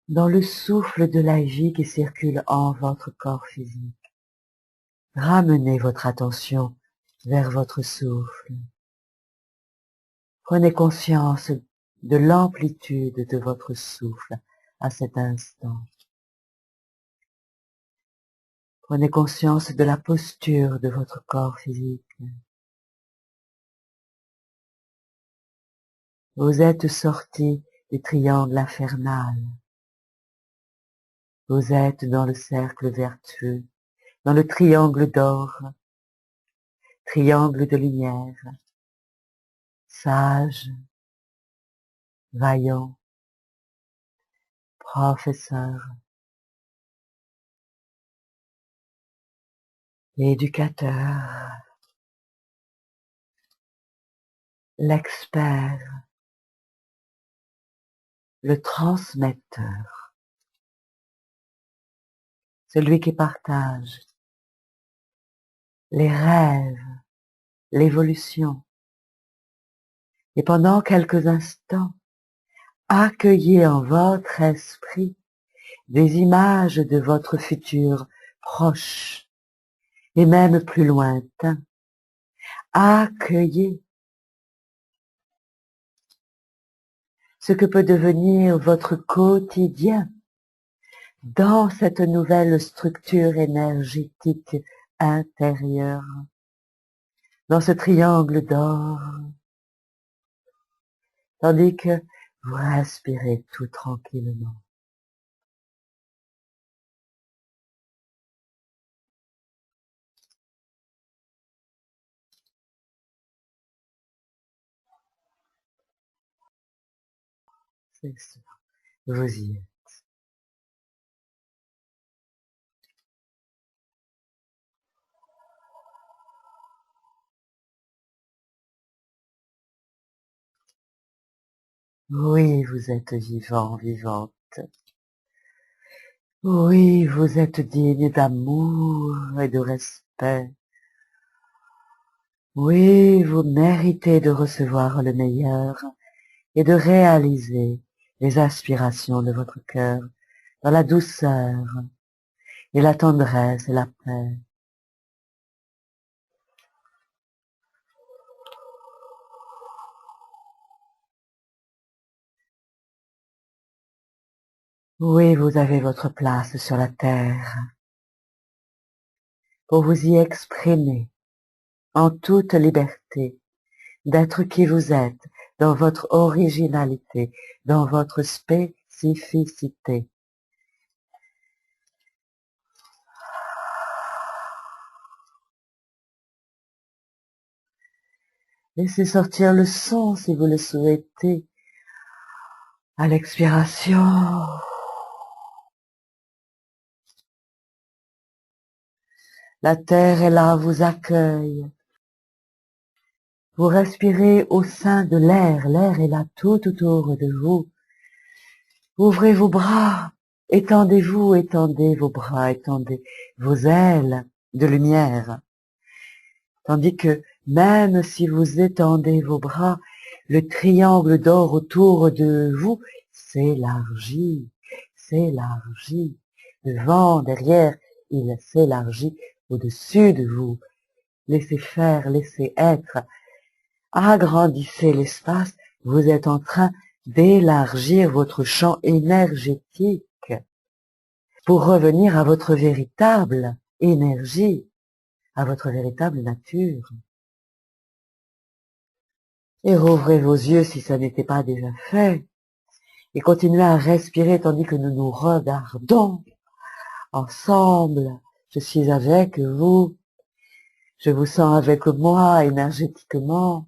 Speaker 1: dans le souffle de la vie qui circule en votre corps physique. Ramenez votre attention vers votre souffle. Prenez conscience de l'amplitude de votre souffle à cet instant. Prenez conscience de la posture de votre corps physique. Vous êtes sorti du triangle infernal. Vous êtes dans le cercle vertueux, dans le triangle d'or, triangle de lumière, sage, vaillant, professeur, éducateur, l'expert, le transmetteur, celui qui partage les rêves, l'évolution. Et pendant quelques instants, accueillez en votre esprit des images de votre futur proche et même plus lointain, Accueillez ce que peut devenir votre quotidien dans cette nouvelle structure énergétique intérieure, dans ce triangle d'or, tandis que vous respirez tout tranquillement. C'est ça, vous y êtes. Oui, vous êtes vivant, vivante. Oui, vous êtes digne d'amour et de respect. Oui, vous méritez de recevoir le meilleur et de réaliser les aspirations de votre cœur dans la douceur et la tendresse et la paix. Oui, vous avez votre place sur la terre pour vous y exprimer en toute liberté, d'être qui vous êtes, dans votre originalité, dans votre spécificité. Laissez sortir le son si vous le souhaitez. À l'expiration, la terre est là, vous accueille. Vous respirez au sein de l'air, l'air est là tout autour de vous. Ouvrez vos bras, étendez-vous, étendez vos bras, étendez vos ailes de lumière. Tandis que même si vous étendez vos bras, le triangle d'or autour de vous s'élargit, s'élargit. Devant, derrière, il s'élargit au-dessus de vous. Laissez faire, laissez être. Agrandissez l'espace. Vous êtes en train d'élargir votre champ énergétique pour revenir à votre véritable énergie, à votre véritable nature. Et rouvrez vos yeux si ça n'était pas déjà fait. Et continuez à respirer tandis que nous nous regardons ensemble. Je suis avec vous. Je vous sens avec moi énergétiquement.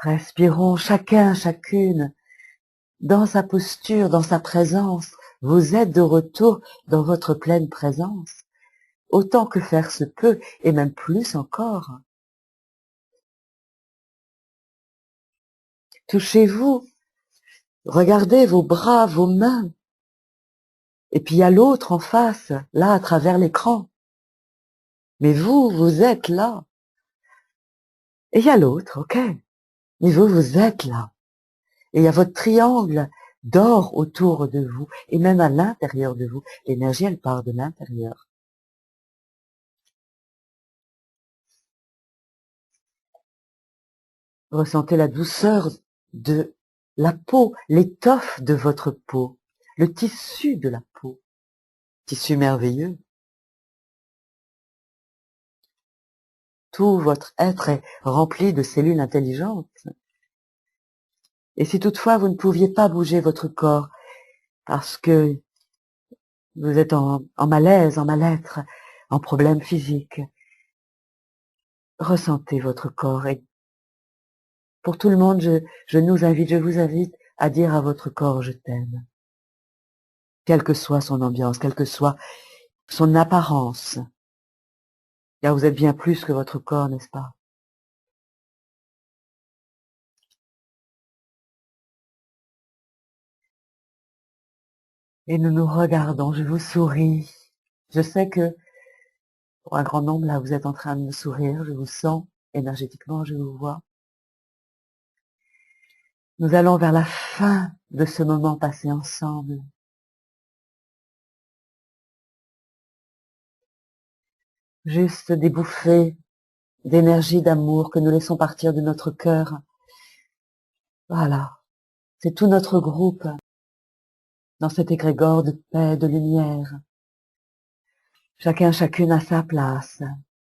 Speaker 1: Respirons chacun, chacune, dans sa posture, dans sa présence. Vous êtes de retour dans votre pleine présence, autant que faire se peut, et même plus encore. Touchez-vous, regardez vos bras, vos mains, et puis il y a l'autre en face, là, à travers l'écran. Mais vous, vous êtes là. Et il y a l'autre, ok. Mais vous, vous êtes là. Et il y a votre triangle d'or autour de vous, et même à l'intérieur de vous. L'énergie, elle part de l'intérieur. Ressentez la douceur de la peau, l'étoffe de votre peau, le tissu de la peau, tissu merveilleux. Tout votre être est rempli de cellules intelligentes. Et si toutefois vous ne pouviez pas bouger votre corps parce que vous êtes en malaise, en mal-être, en problème physique, ressentez votre corps. Et pour tout le monde, je nous invite, je vous invite à dire à votre corps, je t'aime. Quelle que soit son ambiance, quelle que soit son apparence. Car vous êtes bien plus que votre corps, n'est-ce pas? Et nous nous regardons, je vous souris. Je sais que pour un grand nombre, là, vous êtes en train de me sourire, je vous sens énergétiquement, je vous vois. Nous allons vers la fin de ce moment passé ensemble. juste des bouffées d'énergie, d'amour que nous laissons partir de notre cœur. Voilà, c'est tout notre groupe dans cet égrégore de paix, de lumière. Chacun, chacune à sa place,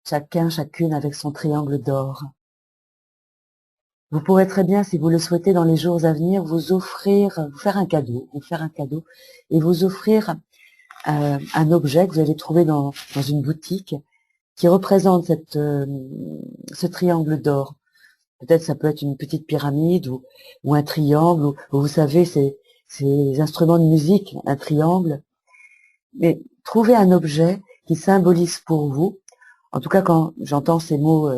Speaker 1: chacun, chacune avec son triangle d'or. Vous pourrez très bien, si vous le souhaitez, dans les jours à venir, vous faire un cadeau, et vous offrir un objet que vous allez trouver dans une boutique qui représente ce triangle d'or. Peut-être ça peut être une petite pyramide ou un triangle, ou vous savez, ces instruments de musique, un triangle. Mais trouvez un objet qui symbolise pour vous, en tout cas quand j'entends ces mots,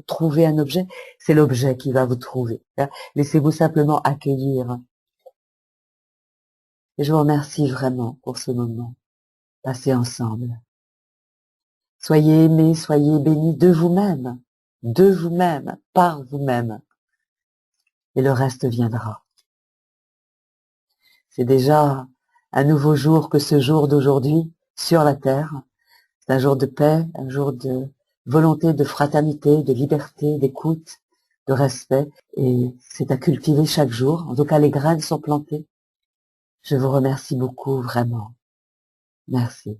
Speaker 1: trouver un objet, c'est l'objet qui va vous trouver. Laissez-vous simplement accueillir. Et je vous remercie vraiment pour ce moment passé ensemble. Soyez aimés, soyez bénis de vous-même, par vous-même. Et le reste viendra. C'est déjà un nouveau jour que ce jour d'aujourd'hui sur la terre. C'est un jour de paix, un jour de volonté de fraternité, de liberté, d'écoute, de respect. Et c'est à cultiver chaque jour. En tout cas, les graines sont plantées. Je vous remercie beaucoup, vraiment. Merci.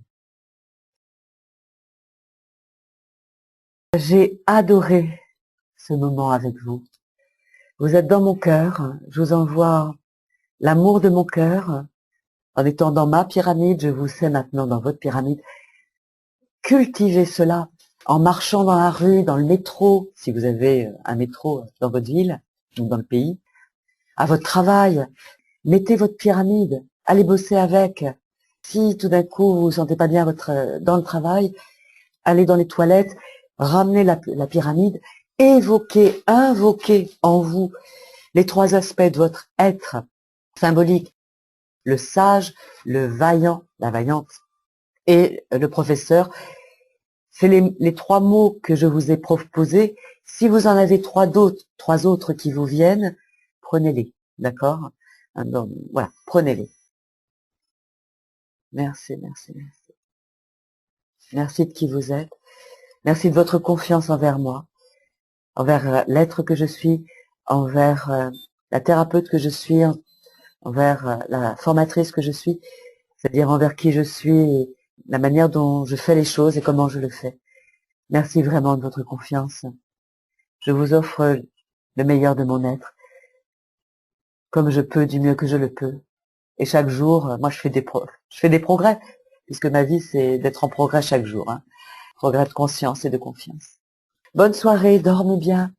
Speaker 1: J'ai adoré ce moment avec vous. Vous êtes dans mon cœur. Je vous envoie l'amour de mon cœur. En étant dans ma pyramide, je vous sais maintenant dans votre pyramide. Cultivez cela en marchant dans la rue, dans le métro, si vous avez un métro dans votre ville ou dans le pays, à votre travail. Mettez votre pyramide, allez bosser avec. Si tout d'un coup vous vous sentez pas bien dans le travail, allez dans les toilettes, ramenez la pyramide, invoquez en vous les trois aspects de votre être symbolique, le sage, le vaillant, la vaillante et le professeur. C'est les trois mots que je vous ai proposés. Si vous en avez trois autres qui vous viennent, prenez-les, d'accord? Voilà, prenez-les. Merci, merci, merci. Merci de qui vous êtes. Merci de votre confiance envers moi, envers l'être que je suis, envers la thérapeute que je suis, envers la formatrice que je suis, c'est-à-dire envers qui je suis et la manière dont je fais les choses et comment je le fais. Merci vraiment de votre confiance. Je vous offre le meilleur de mon être, comme je peux, du mieux que je le peux. Et chaque jour, moi je fais des progrès, puisque ma vie c'est d'être en progrès chaque jour. Progrès de conscience et de confiance. Bonne soirée, dormez bien.